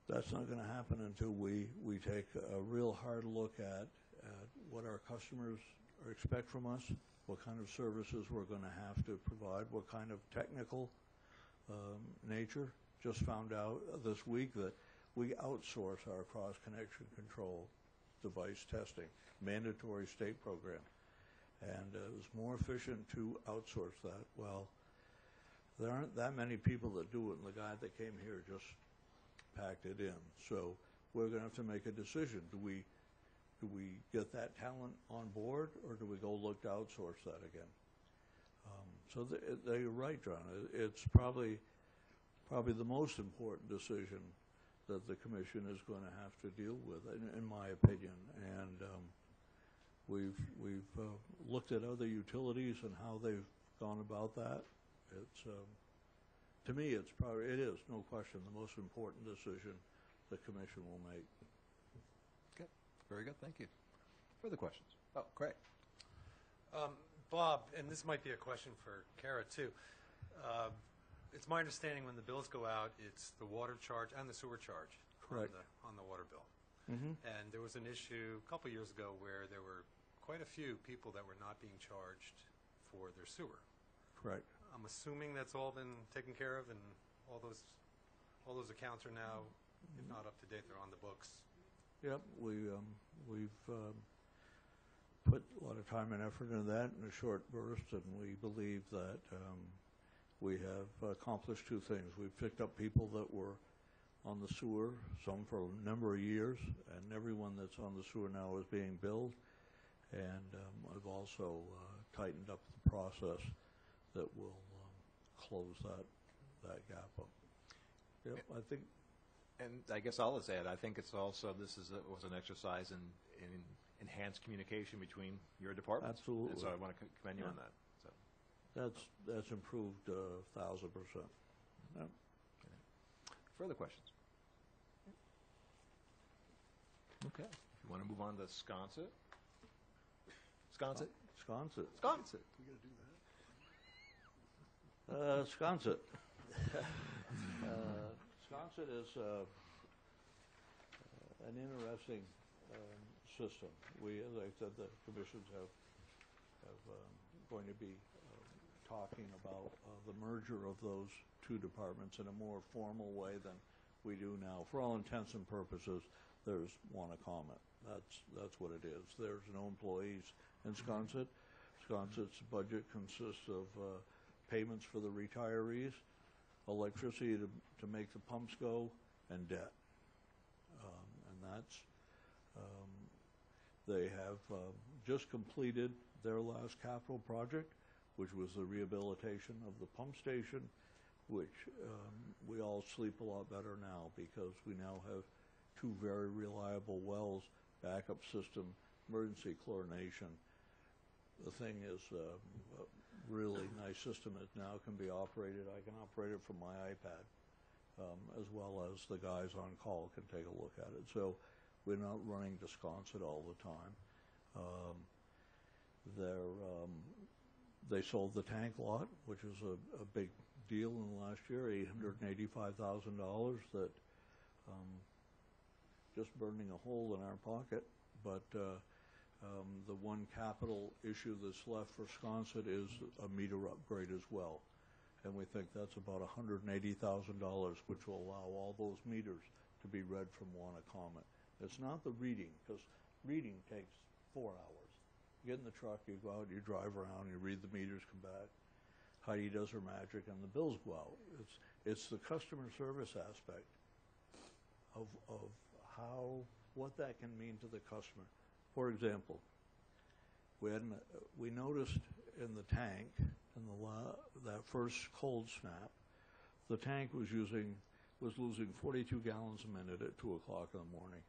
That's not going to happen until we take a real hard look at what our customers expect from us, what kind of services we're going to have to provide, what kind of technical nature. Just found out this week that we outsource our cross-connection control device testing, mandatory state program. And it was more efficient to outsource that. Well, there aren't that many people that do it, and the guy that came here just packed it in. So we're going to have to make a decision. Do we get that talent on board, or do we go look to outsource that again? So you're right, John. It's probably the most important decision that the commission is going to have to deal with, in my opinion. And we've looked at other utilities and how they've gone about that. It's to me, it is no question the most important decision the commission will make. Okay, very good. Thank you. Further questions? Oh, Craig. Bob, and this might be a question for Kara too. It's my understanding when the bills go out, it's the water charge and the sewer charge. Correct. On the water bill. Mm-hmm. And there was an issue a couple years ago where there were quite a few people that were not being charged for their sewer. Correct. I'm assuming that's all been taken care of, and all those accounts are now, if not up to date, they're on the books. Yep, we've put a lot of time and effort into that in a short burst, and we believe that we have accomplished 2 things. We've picked up people that were on the sewer, some for a number of years, and everyone that's on the sewer now is being billed. And I've also tightened up the process that will close that gap up. Yep, I think. And I guess I'll just add, I think it's also, was an exercise in enhanced communication between your departments. Absolutely. And so I want to commend you on that. So. That's improved 1,000%. Yep. Okay. Further questions? Okay. If you want to move on to Sconset. Sconset? Sconset. Sconset. We got to do that? Sconset. Sconset is an interesting system. We, as I said, the commissions have going to be talking about the merger of those 2 departments in a more formal way than we do now. For all intents and purposes, there's Wanacom. That's what it is. There's no employees in Sconset. Sconset's budget consists of payments for the retirees, electricity to make the pumps go, and debt. And that's, they have just completed their last capital project, which was the rehabilitation of the pump station, which we all sleep a lot better now because we now have 2 very reliable wells, backup system, emergency chlorination. The thing is a really nice system. It now can be operated. I can operate it from my iPad, as well as the guys on call can take a look at it. So we're not running to Sconset all the time. They sold the tank lot, which is a big deal in the last year, $885,000 that just burning a hole in our pocket. But the one capital issue that's left for Sconset is a meter upgrade as well. And we think that's about $180,000, which will allow all those meters to be read from Wanacom. It's not the reading, because reading takes 4 hours. You get in the truck, you go out, you drive around, you read the meters, come back. Heidi does her magic, and the bills go out. It's the customer service aspect of what that can mean to the customer. For example, we noticed in the tank, in that first cold snap, the tank was losing 42 gallons a minute at 2 o'clock in the morning.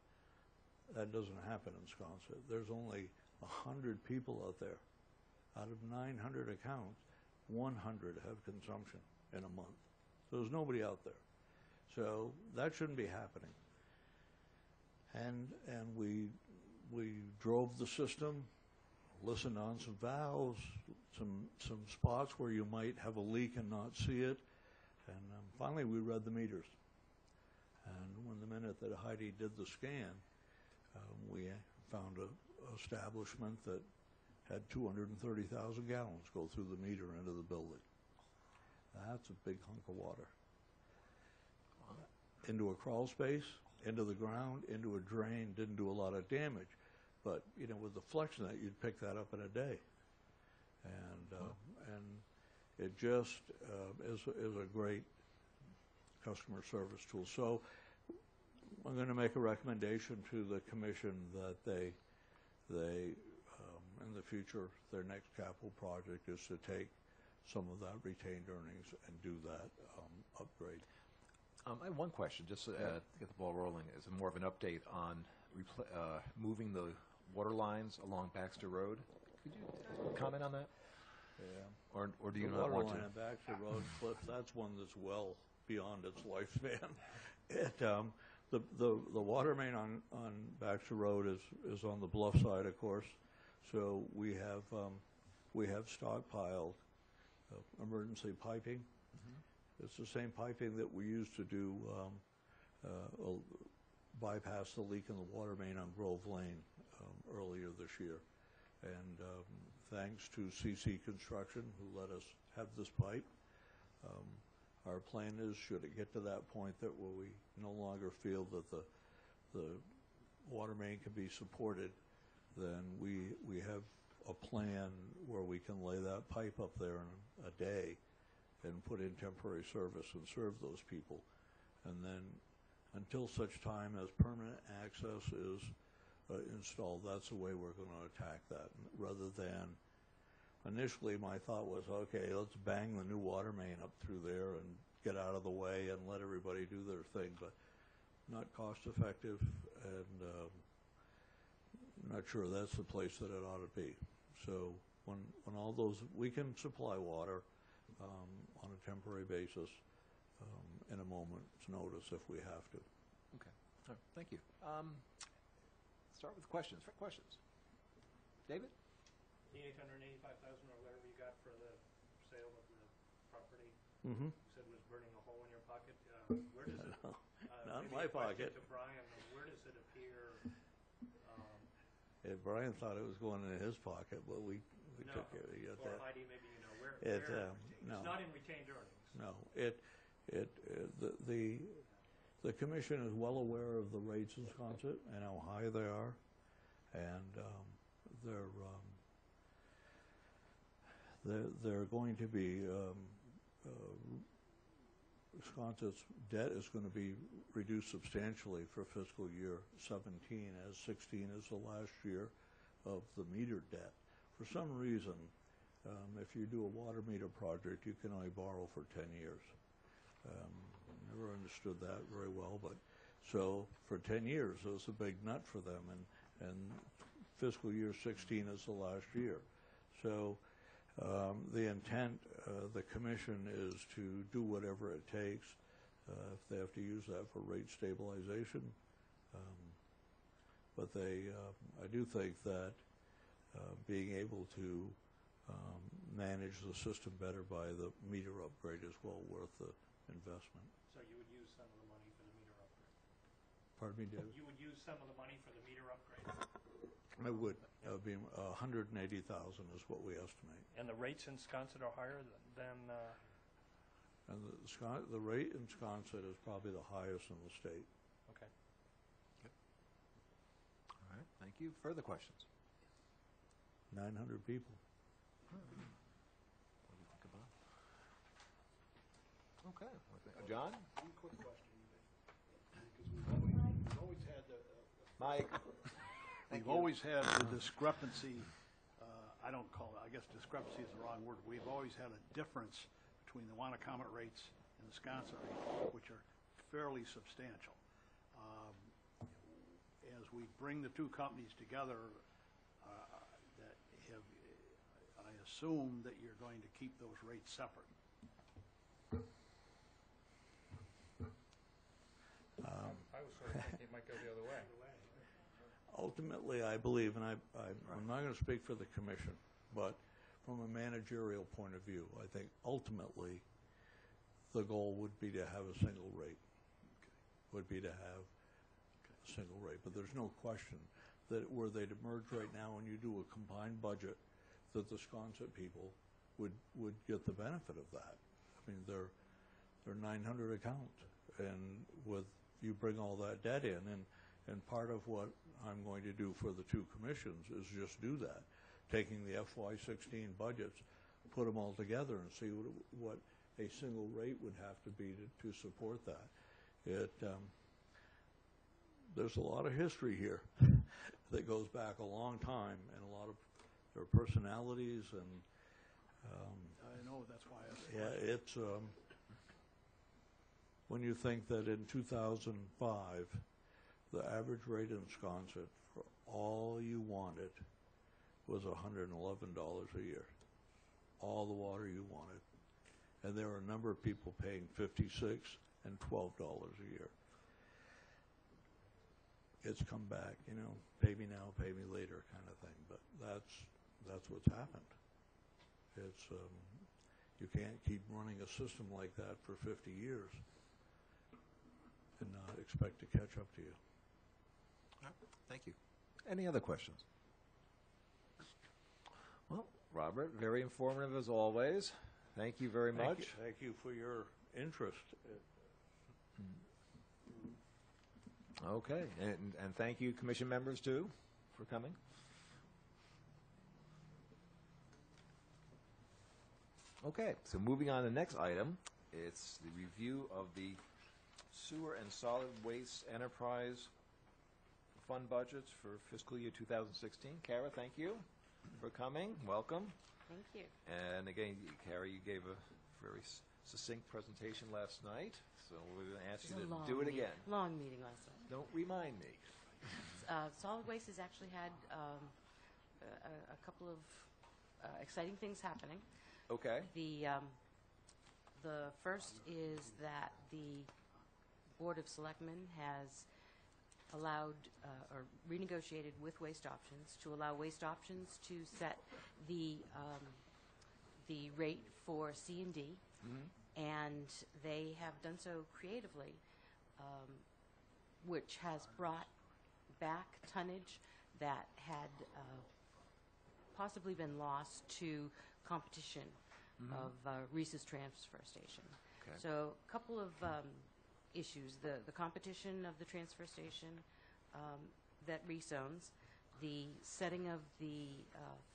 That doesn't happen in Sconset. There's only 100 people out there. Out of 900 accounts, 100 have consumption in a month. So there's nobody out there. So that shouldn't be happening. And we drove the system, listened on some valves, some spots where you might have a leak and not see it, and finally we read the meters. And when the minute that Heidi did the scan, we found an establishment that had 230,000 gallons go through the meter into the building. That's a big hunk of water. Into a crawl space, into the ground, into a drain, didn't do a lot of damage. But, you know, with the FlexNet, you'd pick that up in a day. And it just is a great customer service tool. So I'm going to make a recommendation to the commission that they in the future, their next capital project is to take some of that retained earnings and do that upgrade. I have one question, just to get the ball rolling. Is more of an update on moving the water lines along Baxter Road. Could you comment on that? Yeah. Or do you the not water want line to? on Baxter Road, Cliff, that's one that's well beyond its lifespan. The water main on Baxter Road is on the bluff side, of course. So we have stockpiled emergency piping. It's the same piping that we used to do bypass the leak in the water main on Grove Lane earlier this year. And thanks to CC Construction, who let us have this pipe, our plan is, should it get to that point that where we no longer feel that the water main can be supported, then we have a plan where we can lay that pipe up there in a day and put in temporary service and serve those people. And then until such time as permanent access is installed, that's the way we're going to attack that. Rather than, initially my thought was, okay, let's bang the new water main up through there and get out of the way and let everybody do their thing, but not cost effective, and not sure that's the place that it ought to be. So when all those, we can supply water on a temporary basis in a moment's notice if we have to. Okay. All right. Thank you. Start with questions. David? The $885,000 or whatever you got for the sale of the property, Mm-hmm. you said was burning a hole in your pocket. Where does it? Not in maybe my a question pocket. To Brian, where does it appear? Brian thought it was going in his pocket, but we No, took care of it. or Heidi, maybe you know where. No. It's not in retained earnings. No, the commission is well aware of the rates in Sconset and how high they are, and they're going to be Sconset's debt is going to be reduced substantially for fiscal year 17, as 16 is the last year of the meter debt. For some reason, if you do a water meter project, you can only borrow for 10 years. Never understood that very well, but so for 10 years, it was a big nut for them, and fiscal year 16 is the last year. So the intent, the commission, is to do whatever it takes if they have to use that for rate stabilization. But I do think that being able to manage the system better by the meter upgrade is well worth the investment. So you would use some of the money for the meter upgrade? Pardon me, David? You would use some of the money for the meter upgrade? I would. It would be $180,000 is what we estimate. And the rates in Sconset are higher than And the rate in Sconset is probably the highest in the state. okay. All right. Thank you. Further questions? 900 people. What do you think about it? Okay. John? One quick question, because we've always had the Mike? We've always had the discrepancy, I don't call it, I guess discrepancy is the wrong word. We've always had a difference between the Wannacomet rates and the Wisconsin rates, which are fairly substantial. As we bring the two companies together, I assume that you're going to keep those rates separate. I was sort of thinking it might go the other way. Ultimately, I believe, and I'm not going to speak for the commission, but from a managerial point of view, I think ultimately the goal would be to have a single rate. Would be to have a single rate. But there's no question that were they to merge right now and you do a combined budget, that the Sconset people would get the benefit of that. I mean, they're 900 accounts, and with you bring all that debt in, and part of what I'm going to do for the two commissions is just do that, taking the FY16 budgets, put them all together, and see what a single rate would have to be to support that. There's a lot of history here that goes back a long time, and a lot of their personalities, and I know, that's why I asked. yeah, it's when you think that in 2005, the average rate in Sconset for all you wanted was $111 a year. All the water you wanted. And there were a number of people paying $56 and $12 a year. It's come back, you know, pay me now, pay me later kind of thing. But that's what's happened. It's you can't keep running a system like that for 50 years and not expect to catch up to you. Thank you. Any other questions? Well, Robert, very informative as always. Thank you very much. Thank you for your interest. Okay, and thank you, commission members, too, for coming. Okay, so moving on to the next item, it's the review of the Sewer and Solid Waste Enterprise Fund budgets for fiscal year 2016. Kara, thank you for coming. Welcome. Thank you. And again, Kara, you gave a very succinct presentation last night, so we're going to ask you to do it again. Long meeting last night. Don't remind me. Solid Waste has actually had a couple of exciting things happening. Okay. The first is that the Board of Selectmen has allowed or renegotiated with Waste Options to allow Waste Options to set the rate for C&D, and they have done so creatively, which has brought back tonnage that had possibly been lost to competition of Reese's Transfer Station. Okay. So a couple of issues, the competition of the transfer station that Reese owns, the setting of the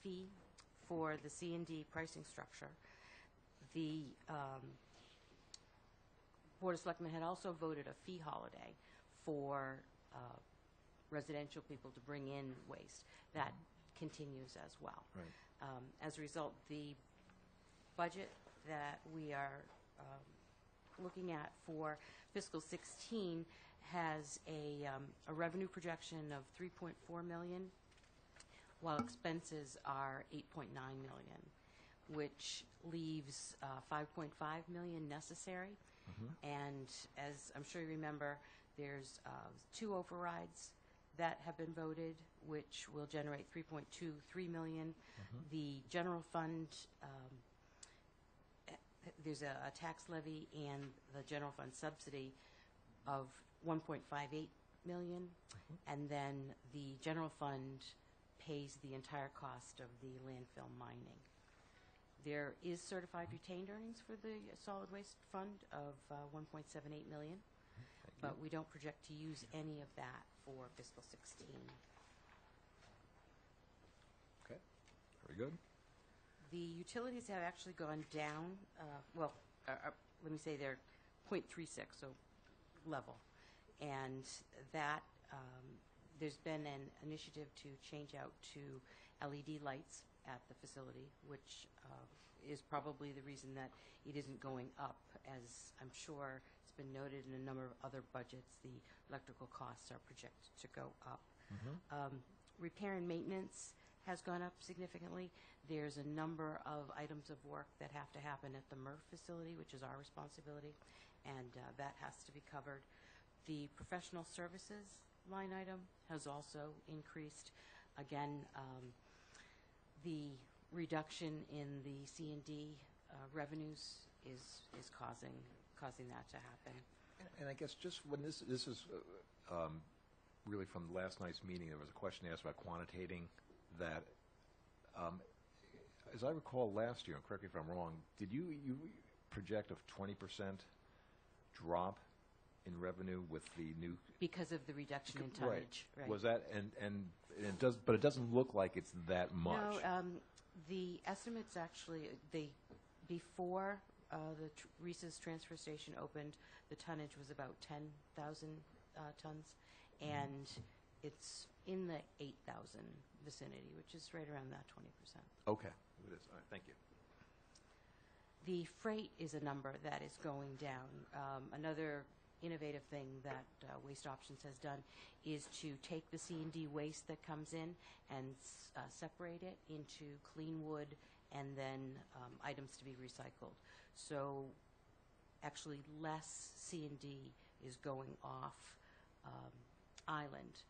fee for the C&D pricing structure. The Board of Selectmen had also voted a fee holiday for residential people to bring in waste. That continues as well. Right. As a result, the budget that we are looking at for fiscal 16 has a revenue projection of $3.4 million, while expenses are $8.9 million, which leaves $5.5 million necessary. And as I'm sure you remember, there's 2 overrides that have been voted, which will generate $3.23 million. The general fund, there's a tax levy and the general fund subsidy of $1.58 million, and then the general fund pays the entire cost of the landfill mining. There is certified retained earnings for the solid waste fund of $1.78 million, but we don't project to use any of that for fiscal 16. Okay. Very good. The utilities have actually gone down. Let me say they're 0.36, so level, and that there's been an initiative to change out to LED lights at the facility, which is probably the reason that it isn't going up. As I'm sure it's been noted in a number of other budgets, the electrical costs are projected to go up. Repair and maintenance has gone up significantly. There's a number of items of work that have to happen at the MRF facility, which is our responsibility, and that has to be covered. The professional services line item has also increased. Again, the reduction in the C&D revenues is causing that to happen. And I guess just when this is really from last night's meeting, there was a question asked about quantitating that. As I recall last year, and correct me if I'm wrong, did you project a 20% drop in revenue with the new? Because of the reduction in tonnage, right. Was that, and it does, but it doesn't look like it's that much. No, the estimates actually, before Reese's transfer station opened, the tonnage was about 10,000 tons, and it's in the 8,000 vicinity, which is right around that 20%. Okay, it is. All right, thank you. The freight is a number that is going down. Another innovative thing that Waste Options has done is to take the C&D waste that comes in and separate it into clean wood and then items to be recycled. So actually less C&D is going off island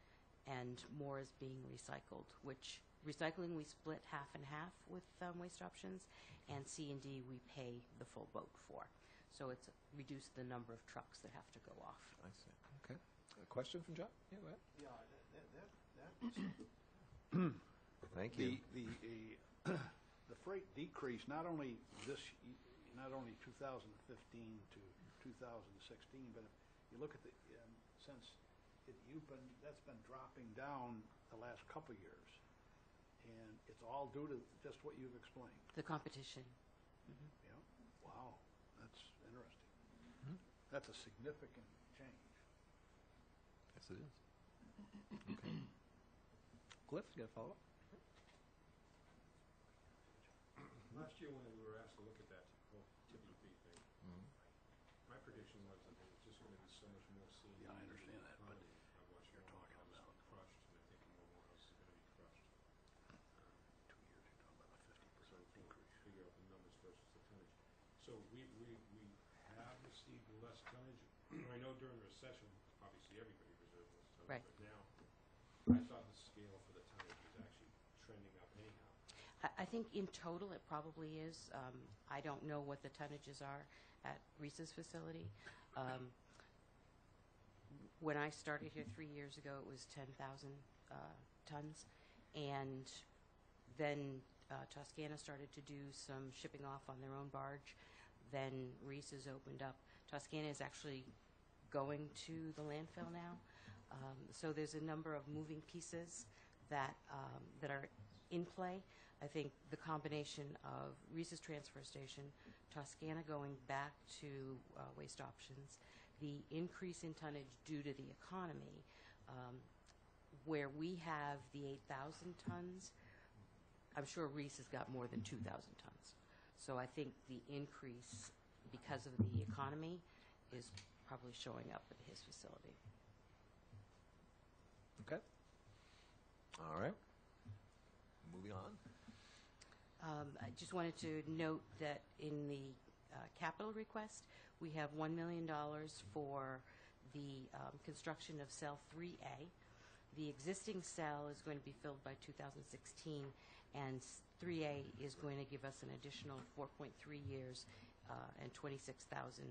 and more is being recycled, which recycling we split half and half with Waste Options, and C&D we pay the full boat for. So it's reduced the number of trucks that have to go off. I see. Okay. A question from John? Yeah, go ahead. Yeah, Thank you. The freight decrease, not only 2015 to 2016, but if you look at since that's been dropping down the last couple years, and it's all due to just what you've explained. The competition. Yeah. Wow, that's interesting. That's a significant change. Yes, it is. Okay. Cliff, you got a follow-up? Last year when we were asked to look at that whole tipping fee thing, my prediction was that there was just going to be so much more C&D. Yeah, I understand that, but I watched you're talking about crushed, and I think more warehouses are going to be crushed. 2 years, you're talking about a 50% decrease. Figure out the numbers versus the tonnage. So we have received less tonnage. I know during the recession, obviously everybody reserved less tonnage, Right. but now I thought the scale for the tonnage was actually trending up anyhow. I think in total it probably is. I don't know what the tonnages are at Reese's facility. When I started here 3 years ago, it was 10,000 tons, and then Toscana started to do some shipping off on their own barge. Then Reese's opened up. Toscana is actually going to the landfill now. So there's a number of moving pieces that are in play. I think the combination of Reese's transfer station, Toscana going back to Waste Options, the increase in tonnage due to the economy, where we have the 8,000 tons, I'm sure Reese has got more than 2,000 tons. So I think the increase because of the economy is probably showing up at his facility. Okay. All right. Moving on. I just wanted to note that in the capital request, we have $1 million for the construction of cell 3A. The existing cell is going to be filled by 2016, and 3A is going to give us an additional 4.3 years and 26,000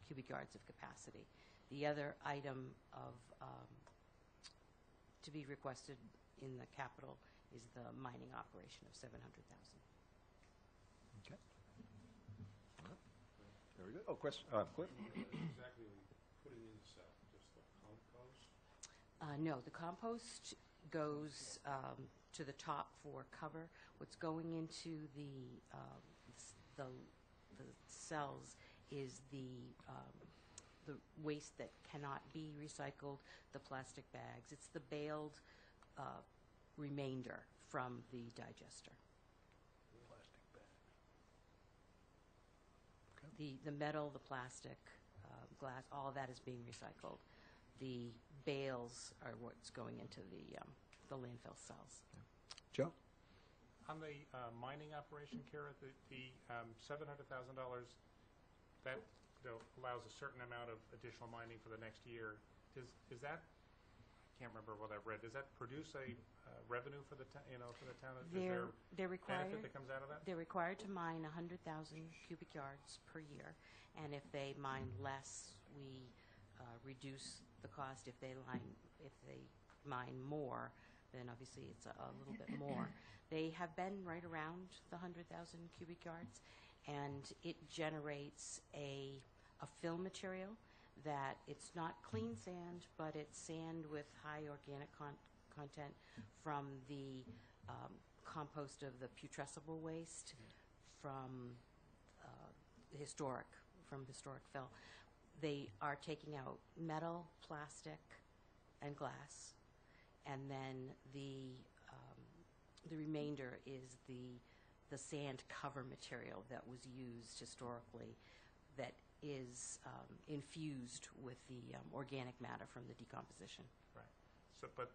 cubic yards of capacity. The other item of to be requested in the capital is the mining operation of 700,000. Okay. All right. Very good. Oh, question, Cliff? Exactly putting in the cell, just the compost? No, the compost goes to the top for cover. What's going into the cells is the the waste that cannot be recycled, the plastic bags. It's the baled remainder from the digester. Plastic bags. The metal, the plastic, glass, all of that is being recycled. The bales are what's going into the landfill cells. Joe? On the mining operation, Kara, the $700,000, that allows a certain amount of additional mining for the next year. Is that, I can't remember what I've read, does that produce a revenue for the for the town? Is there They're required. benefit that comes out of that? They're required to mine 100,000 cubic yards per year, and if they mine less, we reduce the cost. If they mine more, then obviously it's a little bit more. They have been right around the 100,000 cubic yards, and it generates a fill material that it's not clean sand, but it's sand with high organic content from the compost of the putrescible waste from historic fill. They are taking out metal, plastic, and glass, and then the remainder is the sand cover material that was used historically, that is infused with the organic matter from the decomposition. Right. So, but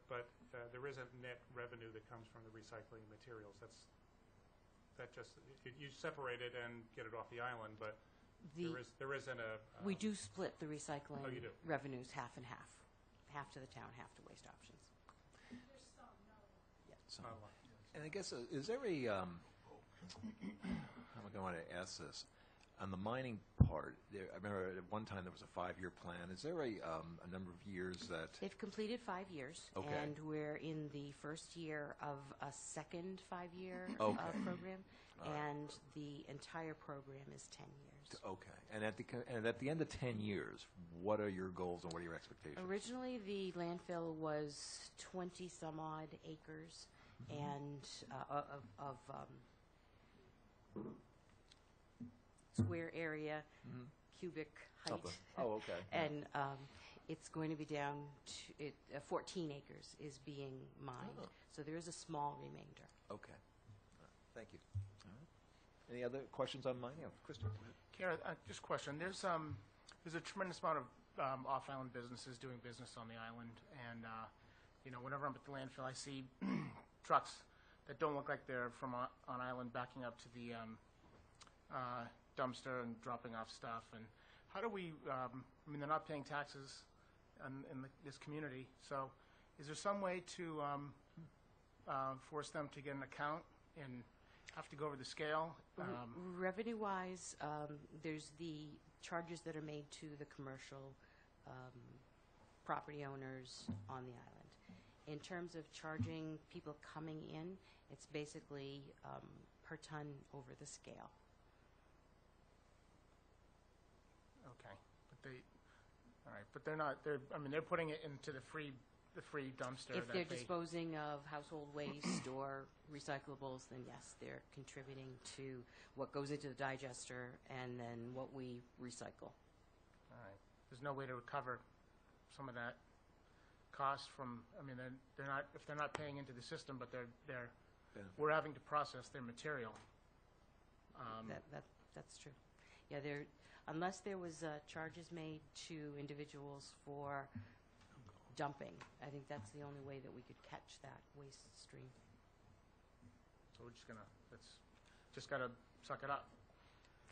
there is a net revenue that comes from the recycling materials. You separate it and get it off the island, but there isn't a. We do split the recycling Oh, you do? revenues half and half to the town, half to Waste Options. It's not a lot. And I guess, is there a, how am I going to ask this? On the mining part, I remember at one time there was a 5-year plan. Is there a number of years that? They've completed 5 years, Okay. and we're in the first year of a second 5-year Okay. program, All right. and the entire program is 10 years. Okay. And at the end of 10 years, what are your goals and what are your expectations? Originally, the landfill was 20-some-odd acres, and of square area, cubic height. Something. Oh, okay. And it's going to be down to 14 acres is being mined. Oh. So there is a small remainder. Okay. All right. Thank you. All right. Any other questions on mining? Kristen? Kara, just a question. There's a tremendous amount of off-island businesses doing business on the island, and whenever I'm at the landfill, I see trucks that don't look like they're from on island backing up to the dumpster and dropping off stuff. And how do we? They're not paying taxes in this community. So, is there some way to force them to get an account and have to go over the scale? Revenue-wise, there's the charges that are made to the commercial property owners on the island. In terms of charging people coming in, it's basically per ton over the scale. Okay, but they're not. They're putting it into the free dumpster. If they're disposing of household waste or recyclables, then yes, they're contributing to what goes into the digester and then what we recycle. All right. There's no way to recover some of that cost from. They're not. If they're not paying into the system, but we're having to process their material. That's true. Yeah, unless there was charges made to individuals for dumping, I think that's the only way that we could catch that waste stream. So we're just gotta suck it up.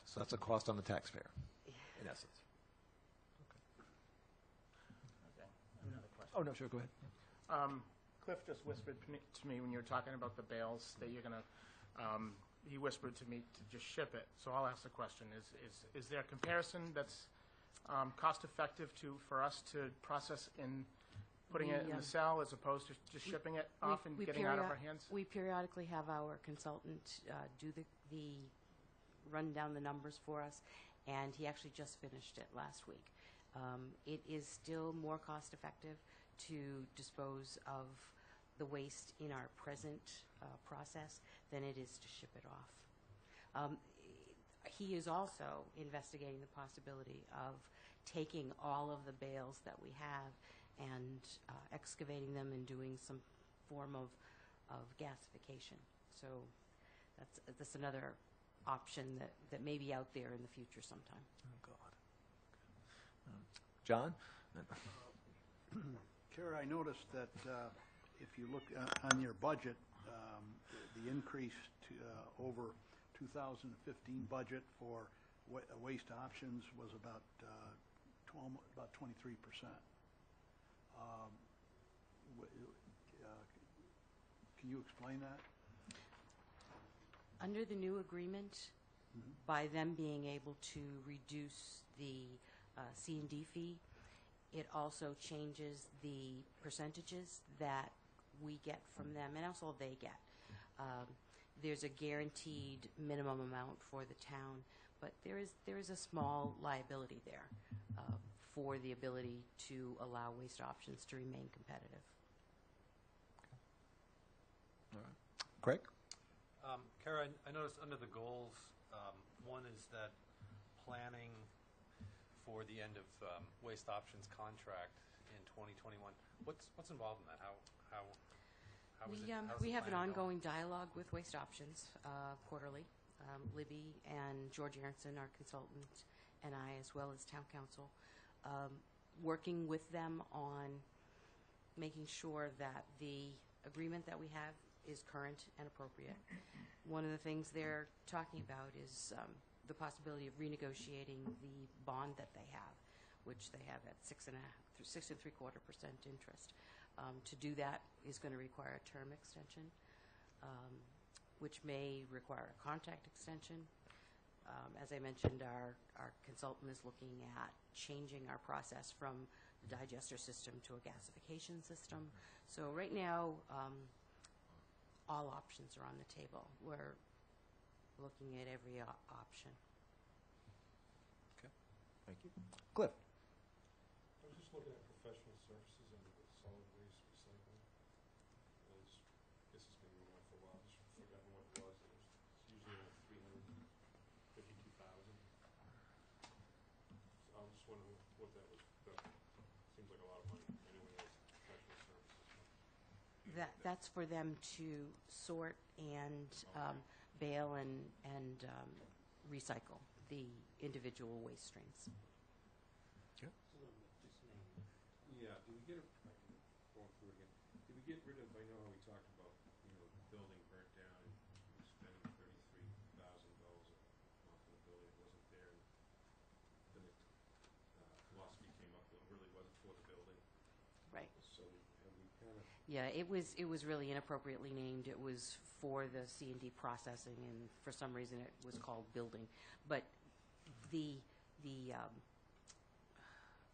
So that's a cost on the taxpayer, in essence. Okay. I have another question. Oh, no, sure, go ahead. Cliff just whispered to me when you were talking about the bales that you're gonna. He whispered to me to just ship it. So I'll ask the question: Is there a comparison that's cost effective for us to process in putting it in the cell as opposed to just shipping it off and getting out of our hands? We periodically have our consultant do the run down the numbers for us, and he actually just finished it last week. It is still more cost effective to dispose of the waste in our present process than it is to ship it off. He is also investigating the possibility of taking all of the bales that we have and excavating them and doing some form of gasification. So that's another option that may be out there in the future sometime. Oh, God. John? Kara, I noticed that if you look on your budget, the increase to, over 2015 budget for waste options was about 23%. Can you explain that? Under the new agreement, by them being able to reduce the C&D fee, it also changes the percentages that we get from them, and also they get. There's a guaranteed minimum amount for the town, but there is a small liability there for the ability to allow waste options to remain competitive. All right. Craig? Kara, I noticed under the goals, one is that planning for the end of waste options contract in 2021. What's involved in that? How is it? How's We the have an planning ongoing going? dialogue with Waste Options quarterly. Libby and George Aronson, our consultant, and I, as well as town council, working with them on making sure that the agreement that we have is current and appropriate. One of the things they're talking about is the possibility of renegotiating the bond that they have, which they have at 6.75% interest. To do that is going to require a term extension, which may require a contact extension. As I mentioned, our consultant is looking at changing our process from the digester system to a gasification system. So right now, all options are on the table. We're looking at every option. Okay. Thank you. Cliff? I was just looking at professional services under the solid waste recycling. This has been going on for a while. Just forgotten what it was. It's usually around $352,000. So I was just wondering what that was. That seems like a lot of money. Anyway, that's professional services. That's for them to sort and bale and recycle the individual waste streams. Yeah, do we get a, going through it again, did we get rid of, I know how we talked about, the building burnt down and we spending $33,000 off of the building, it wasn't there, and then the philosophy came up, that it really wasn't for the building. Right. So have we kind of, Yeah, it was really inappropriately named. It was for the C&D processing, and for some reason it was called building. But the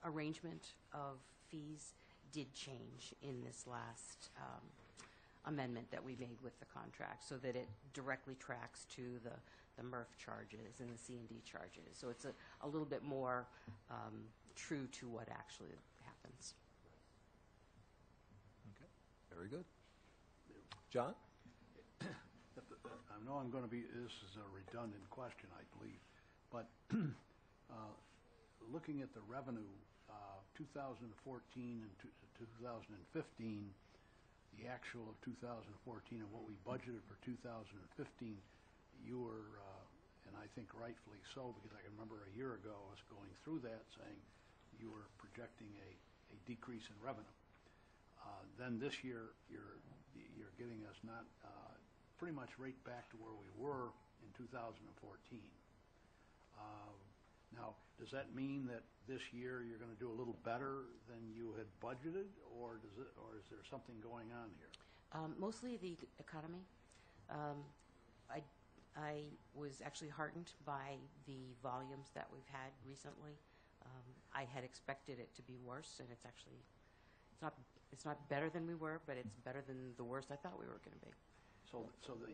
arrangement of fees did change in this last amendment that we made with the contract, so that it directly tracks to the MRF charges and the C&D charges. So it's a little bit more true to what actually happens. Okay. Very good. John? I know I'm going to be, this is a redundant question, I believe, but looking at the revenue, 2014 and 2015, the actual of 2014 and what we budgeted for 2015, you were, and I think rightfully so, because I can remember a year ago us going through that saying you were projecting a decrease in revenue. Then this year you're getting us not pretty much right back to where we were in 2014. Now, does that mean that this year you're going to do a little better than you had budgeted, or is there something going on here? Mostly the economy. I was actually heartened by the volumes that we've had recently. I had expected it to be worse, and it's actually it's not better than we were, but it's better than the worst I thought we were going to be. So the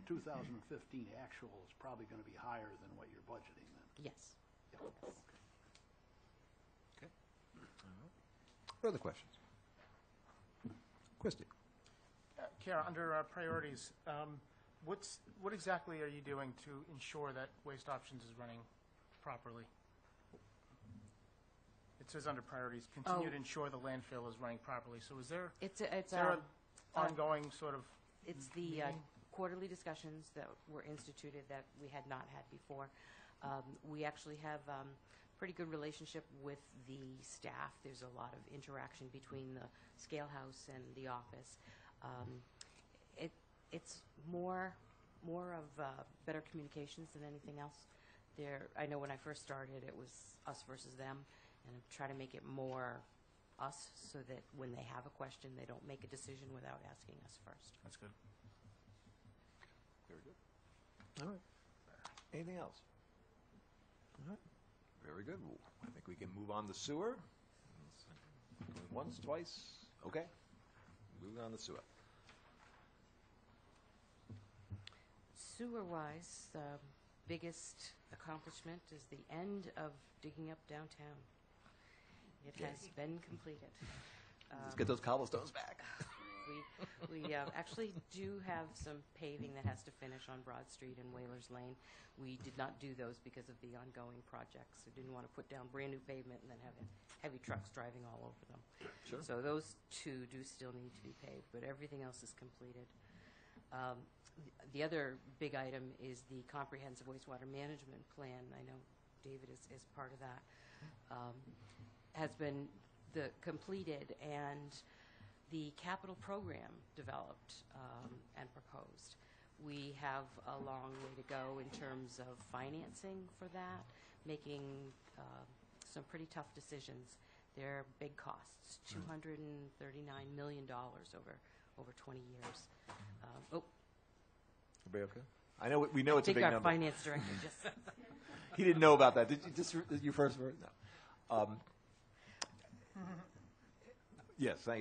2015 actual is probably going to be higher than what you're budgeting then? Yes. Yeah. Yes. Okay. Further questions? Christie? Kara, under priorities, what exactly are you doing to ensure that Waste Options is running properly? well, I think we're doing a good job. I mean, we have a lot of it says under priorities, continue Oh. to ensure the landfill is running properly. So is there It's there an ongoing sort of It's the meeting? quarterly discussions that were instituted that we had not had before. We actually have pretty good relationship with the staff. There's a lot of interaction between the scale house and the office. It's more of better communications than anything else. I know when I first started, it was us versus them, and I try to make it more us so that when they have a question, they don't make a decision without asking us first. That's good. Very good. All right. Anything else? All right. Very good. Well, I think we can move on to sewer. Going once, twice. Okay. Moving on to sewer. Sewer-wise, the biggest accomplishment is the end of digging up downtown. It has been completed. Let's get those cobblestones back. We actually do have some paving that has to finish on Broad Street and Whalers Lane. We did not do those because of the ongoing projects. We didn't want to put down brand-new pavement and then have heavy trucks driving all over them. Sure. So those two do still need to be paved, but everything else is completed. The other big item is the comprehensive wastewater management plan. I know David is part of that. Has been completed, and the capital program developed and proposed. We have a long way to go in terms of financing for that, making some pretty tough decisions. They're big costs, $239 million over 20 years. Everybody okay? I know we know it's a big I think number. our finance director just He didn't know about that. Did you first word? No. Yes, I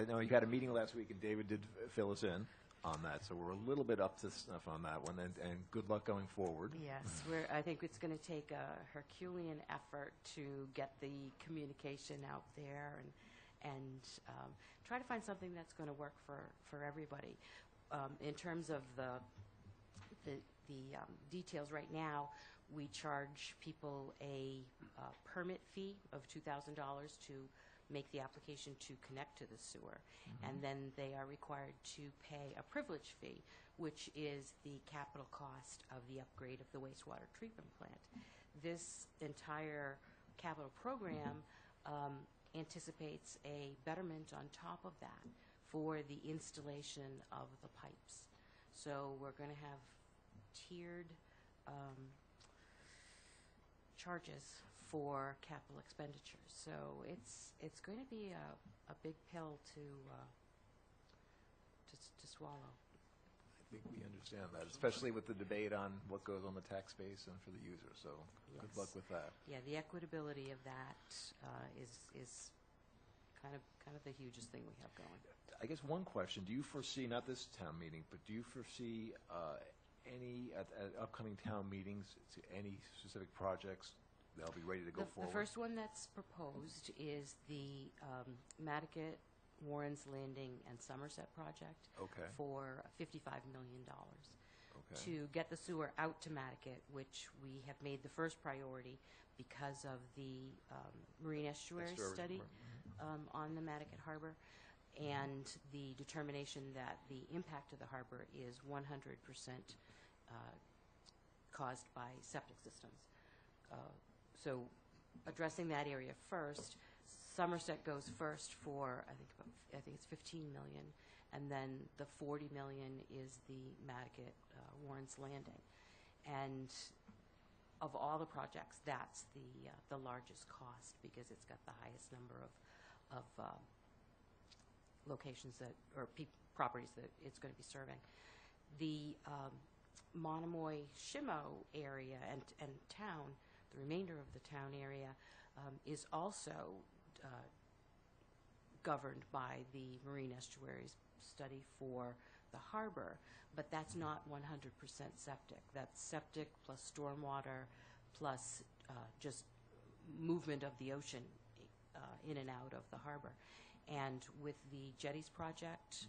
know you had a meeting last week, and David did fill us in on that. So we're a little bit up to snuff on that one, and good luck going forward. Yes, I think it's going to take a Herculean effort to get the communication out there and try to find something that's going to work for everybody. In terms of the details right now, we charge people a permit fee of $2,000 to make the application to connect to the sewer. And then they are required to pay a privilege fee, which is the capital cost of the upgrade of the wastewater treatment plant. This entire capital program anticipates a betterment on top of that for the installation of the pipes. So we're going to have tiered charges for capital expenditures. So it's going to be a big pill to swallow. I think we understand that, especially with the debate on what goes on the tax base and for the user. So good luck with that. Yeah, the equitability of that is kind of the hugest thing we have going. I guess one question: do you foresee, not this town meeting, but do you foresee any at upcoming town meetings, any specific projects that'll be ready to go forward? The first one that's proposed is the Nantucket, Warren's Landing, and Somerset project for $55 million. To get the sewer out to Nantucket, which we have made the first priority because of the marine estuary study on the Nantucket Harbor, and the determination that the impact of the harbor is 100% caused by septic systems. So addressing that area first, Somerset goes first for I think it's $15 million, and then the $40 million is the Nantucket Warren's Landing, and of all the projects, that's the largest cost because it's got the highest number of locations properties that it's going to be serving. The Monomoy-Shimo area and town, the remainder of the town area, is also governed by the marine estuaries study for the harbor, but that's not 100% septic. That's septic plus stormwater plus just movement of the ocean in and out of the harbor. And with the jetties project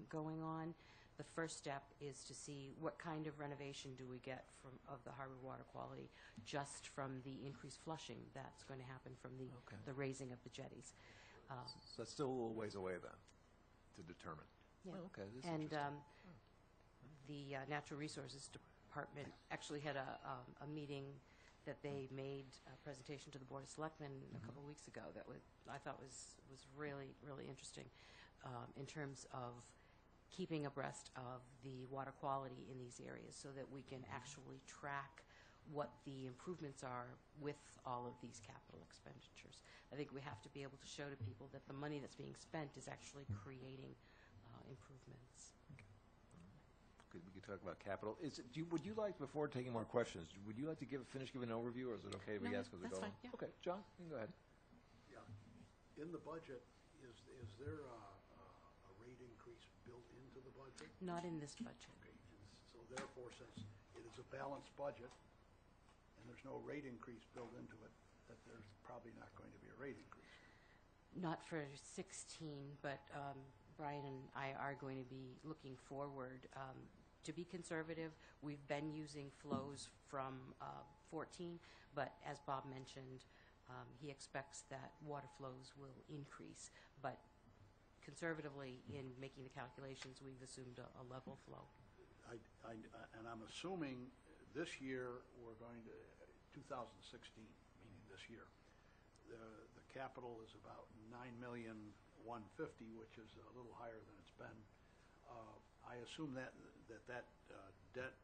going on, the first step is to see what kind of renovation do we get of the harbor water quality just from the increased flushing that's going to happen from the raising of the jetties. So that's still a little ways away then, to determine. Yeah. Oh, okay, this is And interesting. the Natural Resources Department actually had a meeting that they made a presentation to the Board of Selectmen a couple weeks ago that I thought was really, really interesting in terms of keeping abreast of the water quality in these areas so that we can actually track what the improvements are with all of these capital expenditures. I think we have to be able to show to people that the money that's being spent is actually creating improvements. We could talk about capital. Would you like, before taking more questions, would you like to finish giving an overview, or is it okay if we No, ask as we go? that's along? fine, yeah. Okay, John, you can go ahead. Yeah. In the budget, is there a rate increase built into the budget? Not in this budget. Okay, so therefore, since it is a balanced budget, and there's no rate increase built into it, that there's probably not going to be a rate increase. Not for 16, but Brian and I are going to be looking forward. To be conservative, we've been using flows from 14, but as Bob mentioned, he expects that water flows will increase. But conservatively, in making the calculations, we've assumed a level flow. And I'm assuming this year we're going to, 2016, meaning this year, the capital is about $9,150,000, which is a little higher than it's been. I assume that debt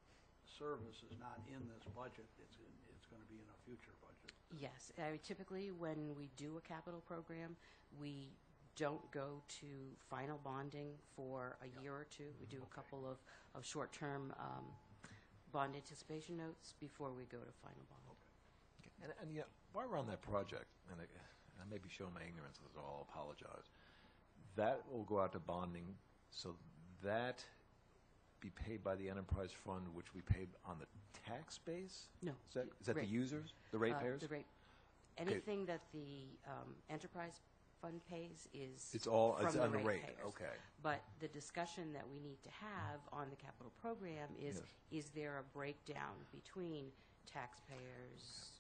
service is not in this budget. It's going to be in a future budget. Yes. Typically, when we do a capital program, we don't go to final bonding for a year or two. We do a couple of short-term bond anticipation notes before we go to final bond. Okay. And yeah, while we're on that project, and I may be showing my ignorance, so I'll apologize. That will go out to bonding, so that be paid by the enterprise fund, which we paid on the tax base? No. Is that the Rate. users, the ratepayers? The rate. Anything that the enterprise fund pays is It's all from it's the on the rate. ratepayers. Okay. But the discussion that we need to have on the capital program is, Yes. is there a breakdown between taxpayers,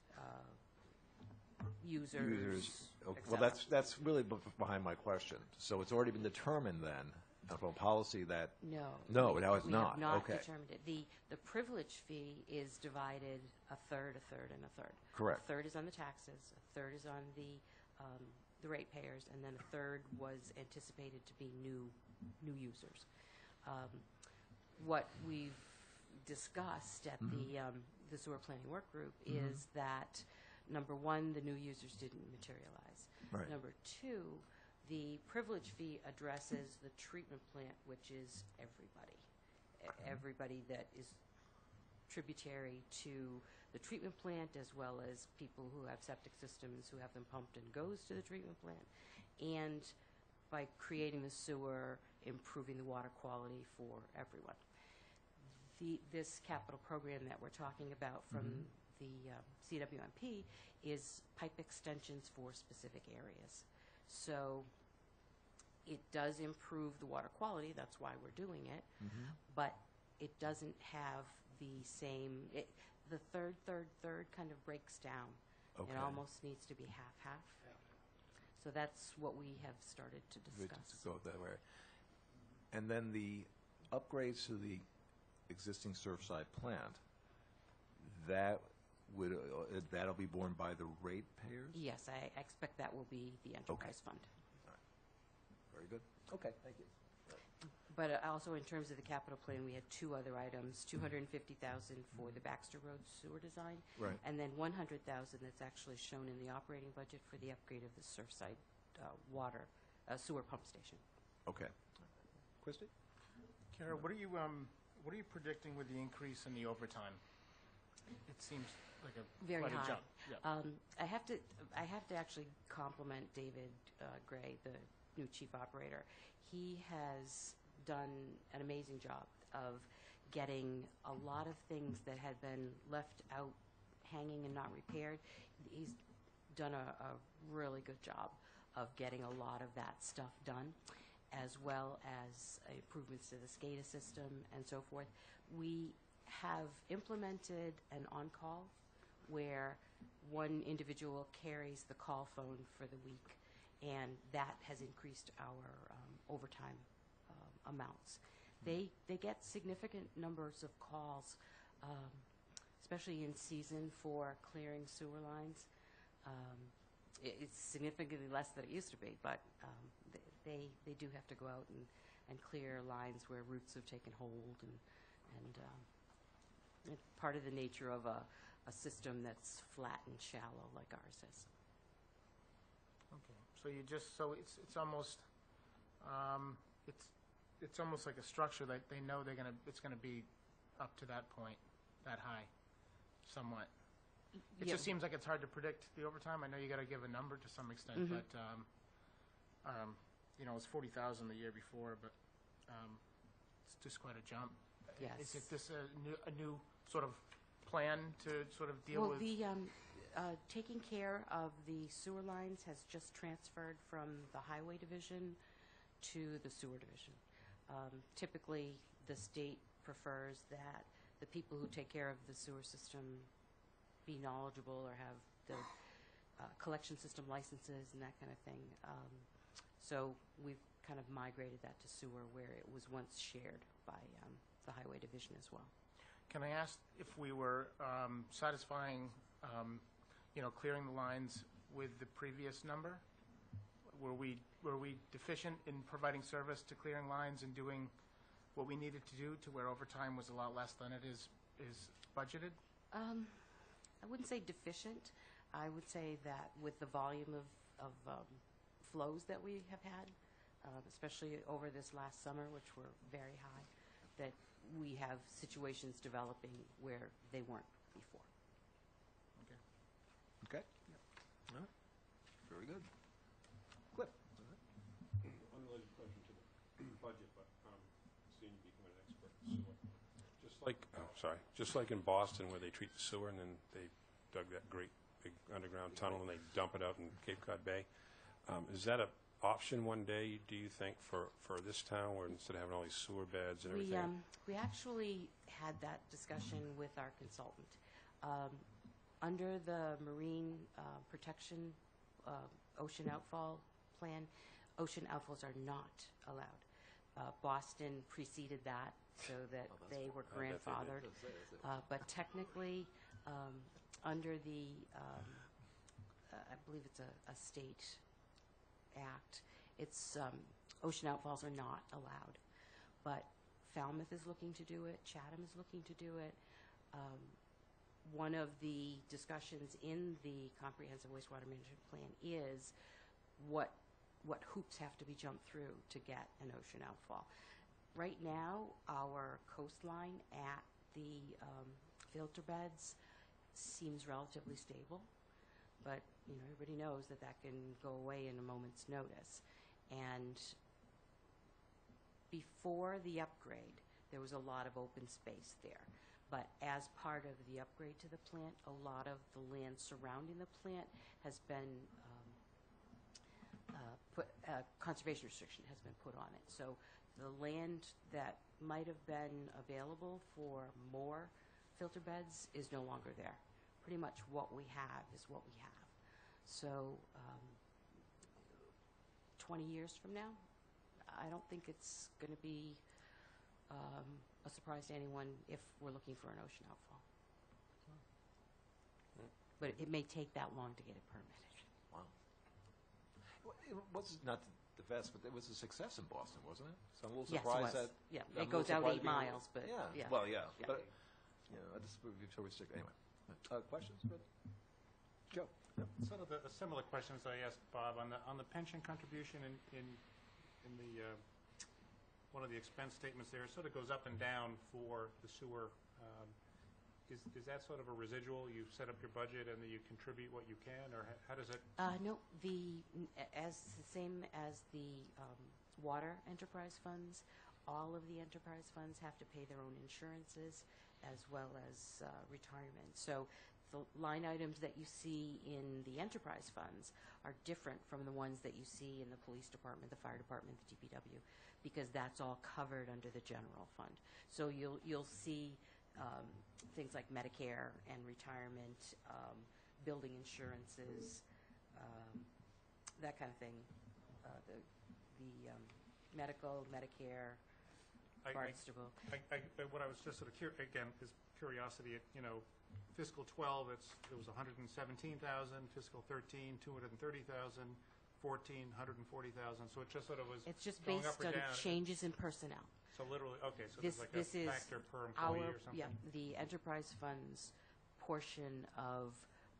users? Okay. et Well, cetera? that's really behind my question. So it's already been determined then, from a policy that No. No, no, it's We not. have not Okay. determined it. The privilege fee is divided a third, and a third. Correct. A third is on the taxes, a third is on the ratepayers, and then a third was anticipated to be new users. What we've discussed at the sewer planning work group is that, number one, the new users didn't materialize. Right. Number two, the privilege fee addresses the treatment plant, which is everybody. Everybody that is tributary to the treatment plant, as well as people who have septic systems who have them pumped and goes to the treatment plant. And by creating the sewer, improving the water quality for everyone. This capital program that we're talking about from the CWMP is pipe extensions for specific areas. So it does improve the water quality, that's why we're doing it, but it doesn't have the same, the third kind of breaks down. Okay. It almost needs to be half-half. So that's what we have started to discuss. To go that way. And then the upgrades to the existing Surfside plant, that'll be borne by the ratepayers? Yes, I expect that will be the enterprise fund. Very good. Okay, thank you. But also in terms of the capital plan, we had two other items, $250,000 for the Baxter Road sewer design. Right. And then $100,000 that's actually shown in the operating budget for the upgrade of the Surfside sewer pump station. Okay. Christie? Kara, what are you predicting with the increase in the overtime? It seems like Very quite high. a jump. Yeah. I have to actually compliment David Gray, the new chief operator. He has done an amazing job of getting a lot of things that had been left out hanging and not repaired. He's done a really good job of getting a lot of that stuff done. as well as improvements to the SCADA system and so forth. We have implemented an on-call where one individual carries the call phone for the week, and that has increased our overtime amounts. They get significant numbers of calls, especially in season for clearing sewer lines. It's significantly less than it used to be, but they do have to go out and clear lines where roots have taken hold, and it's part of the nature of a system that's flat and shallow like ours is. Okay, so it's almost it's almost like a structure that they know it's gonna be up to that point, that high, somewhat. It Yeah. just seems like it's hard to predict the overtime. I know you got to give a number to some extent, Mhm. but it was 40,000 the year before, but it's just quite a jump. Yes. Is it this a new sort of plan to sort of deal Well, with? the taking care of the sewer lines has just transferred from the highway division to the sewer division. Typically, the state prefers that the people who take care of the sewer system be knowledgeable or have the collection system licenses and that kind of thing. So we've kind of migrated that to sewer, where it was once shared by the highway division as well. Can I ask if we were satisfying, clearing the lines with the previous number? Were we deficient in providing service to clearing lines and doing what we needed to do to where overtime was a lot less than it is budgeted? I wouldn't say deficient. I would say that with the volume of flows that we have had, especially over this last summer, which were very high, that we have situations developing where they weren't before. Okay? All right. Very good. Cliff? Unrelated question to the budget, but seeing you becoming an expert in sewer. Just like in Boston, where they treat the sewer and then they dug that great big underground tunnel and they dump it out in Cape Cod Bay. Is that an option one day, do you think, for this town, where instead of having all these sewer beds and everything? We actually had that discussion with our consultant. Under the marine protection ocean outfall plan, ocean outfalls are not allowed. Boston preceded that so that they were grandfathered. But technically, under the, I believe it's a state act, it's ocean outfalls are not allowed. But Falmouth is looking to do it. Chatham is looking to do it. One of the discussions in the comprehensive wastewater management plan is what hoops have to be jumped through to get an ocean outfall. Right now, our coastline at the filter beds seems relatively stable, but everybody knows that can go away in a moment's notice. And before the upgrade, there was a lot of open space there. But as part of the upgrade to the plant, a lot of the land surrounding the plant has been conservation restriction has been put on it. So the land that might have been available for more filter beds is no longer there. Pretty much what we have is what we have. So 20 years from now, I don't think it's going to be a surprise to anyone if we're looking for an ocean outfall. But it may take that long to get it permitted. Wow. It was not the best, but it was a success in Boston, wasn't it? So I'm a little Yes, it surprised was. that. Yeah, I'm it a little goes out surprised 8 being- miles, but Yeah. yeah. Well, yeah. Yeah. But I just before we stick anyway. Questions? Joe. Sort of a similar question as I asked Bob on the pension contribution in the one of the expense statements there. It sort of goes up and down for the sewer. Is that sort of a residual? You set up your budget and then you contribute what you can, or how does it? No, the same as the water enterprise funds. All of the enterprise funds have to pay their own insurances as well as retirement. So the line items that you see in the enterprise funds are different from the ones that you see in the police department, the fire department, the DPW, because that's all covered under the general fund. So you'll see things like Medicare and retirement, building insurances, that kind of thing. The medical, Medicare, Barnstable. What I was just sort of again is curiosity. Fiscal 12, it was 117,000. Fiscal 13, 230,000. 14, 140,000. So it just sort of was. It's just going based up or on down. changes in personnel. So literally, okay. So This there's like is a factor per employee or something. the enterprise funds portion of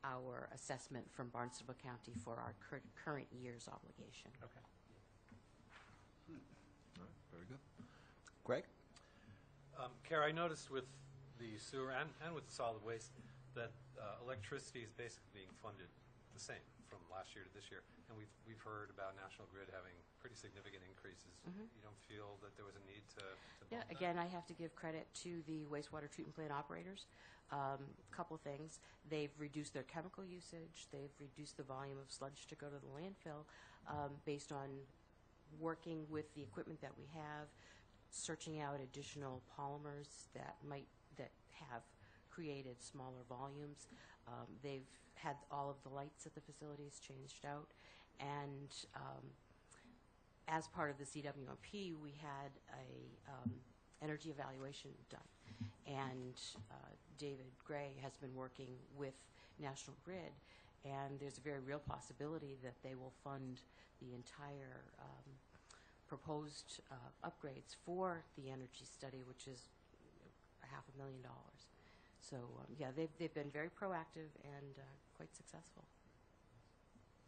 our assessment from Barnstable County for our current year's obligation. Okay. All right, very good. Greg? Kara, I noticed with the sewer and with the solid waste that electricity is basically being funded the same from last year to this year, and we've heard about National Grid having pretty significant increases. You don't feel that there was a need to bump that? Again, I have to give credit to the wastewater treatment plant operators. Couple things. They've reduced their chemical usage. They've reduced the volume of sludge to go to the landfill based on working with the equipment that we have, searching out additional polymers that have created smaller volumes. They've had all of the lights at the facilities changed out, and as part of the CWMP, we had a energy evaluation done, and David Gray has been working with National Grid, and there's a very real possibility that they will fund the entire proposed upgrades for the energy study, which is $500,000. So yeah, they've been very proactive and quite successful.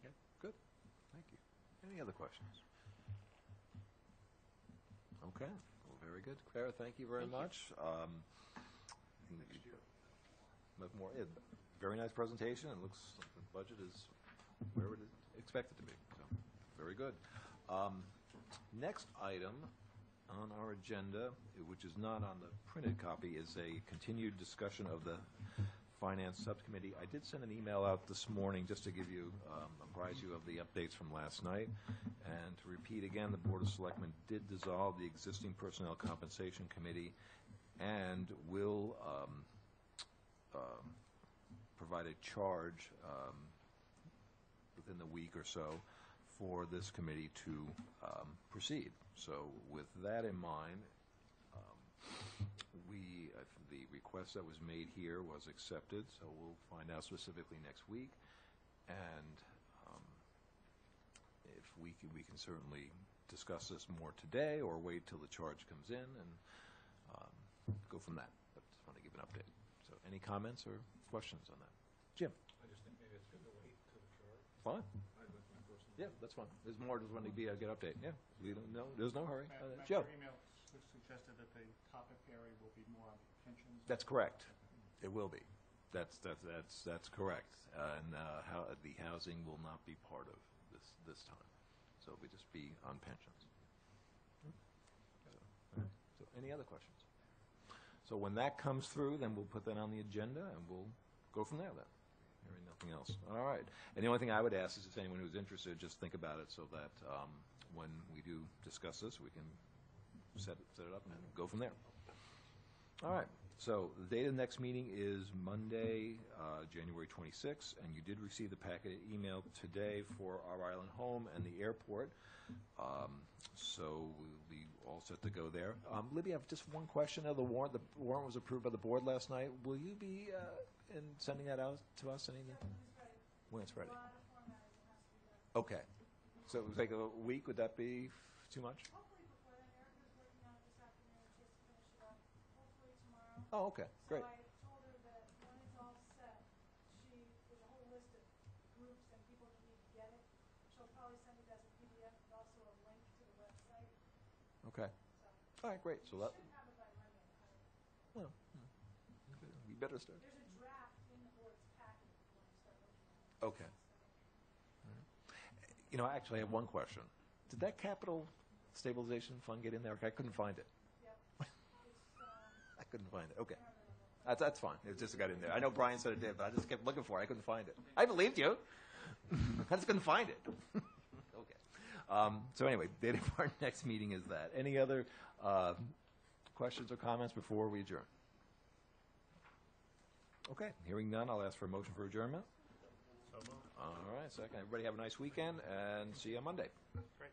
Yeah, good. Thank you. Any other questions? Okay. Well, very good. Clara, thank you very much. Next year. More, yeah, very nice presentation. It looks like the budget is where it is expected to be. So, very good. Next item on our agenda, which is not on the printed copy, is a continued discussion of the Finance Subcommittee. I did send an email out this morning just to give you, apprise you of the updates from last night. And to repeat again, the Board of Selectmen did dissolve the existing Personnel Compensation Committee and will provide a charge within the week or so for this committee to proceed. So with that in mind, the request that was made here was accepted, so we'll find out specifically next week. And if we can certainly discuss this more today or wait till the charge comes in and go from that. But just want to give an update. So any comments or questions on that? Jim? I just think maybe it's good to wait till the charge. Fine. That's my personal. Yeah, that's fine. There's more, just want to be a good update. Yeah, we don't know. There's no hurry. Matt, Joe? your email suggested that the topic area will be more on pensions. That's correct. It will be. That's correct. And how the housing will not be part of this time. So it'll just be on pensions. So any other questions? So when that comes through, then we'll put that on the agenda and we'll go from there then. Hearing nothing else. All right. And the only thing I would ask is if anyone who's interested, just think about it so that when we do discuss this, we can set it up and go from there. All right. So the date of the next meeting is Monday, January 26th, and you did receive the packet email today for our island home and the airport. So we'll be all set to go there. Libby, I have just one question. The warrant was approved by the board last night. Will you be in sending that out to us? When it's ready. Okay. So it was like a week. Would that be too much? Hopefully before then. Erica's working on it this afternoon. She has to finish it up. Hopefully tomorrow. Oh, okay. Great. So I told her that when it's all set, there's a whole list of groups and people that need to get it. She'll probably send it as a PDF with also a link to the website. Okay. So All right, great. So that. we should have it by Monday. Well, we better start. There's a draft in the board's packet if you want to start looking at it. Okay. You know, I actually have one question. Did that capital stabilization fund get in there? I couldn't find it. Yep. It's, I couldn't find it. Okay. That's fine. It just got in there. I know Brian said it did, but I just kept looking for it. I couldn't find it. I believed you. I just couldn't find it. Okay. So anyway, date of our next meeting is that. Any other questions or comments before we adjourn? Okay. Hearing none, I'll ask for a motion for adjournment. So moved. All right. Second. Everybody have a nice weekend, and see you on Monday. Great.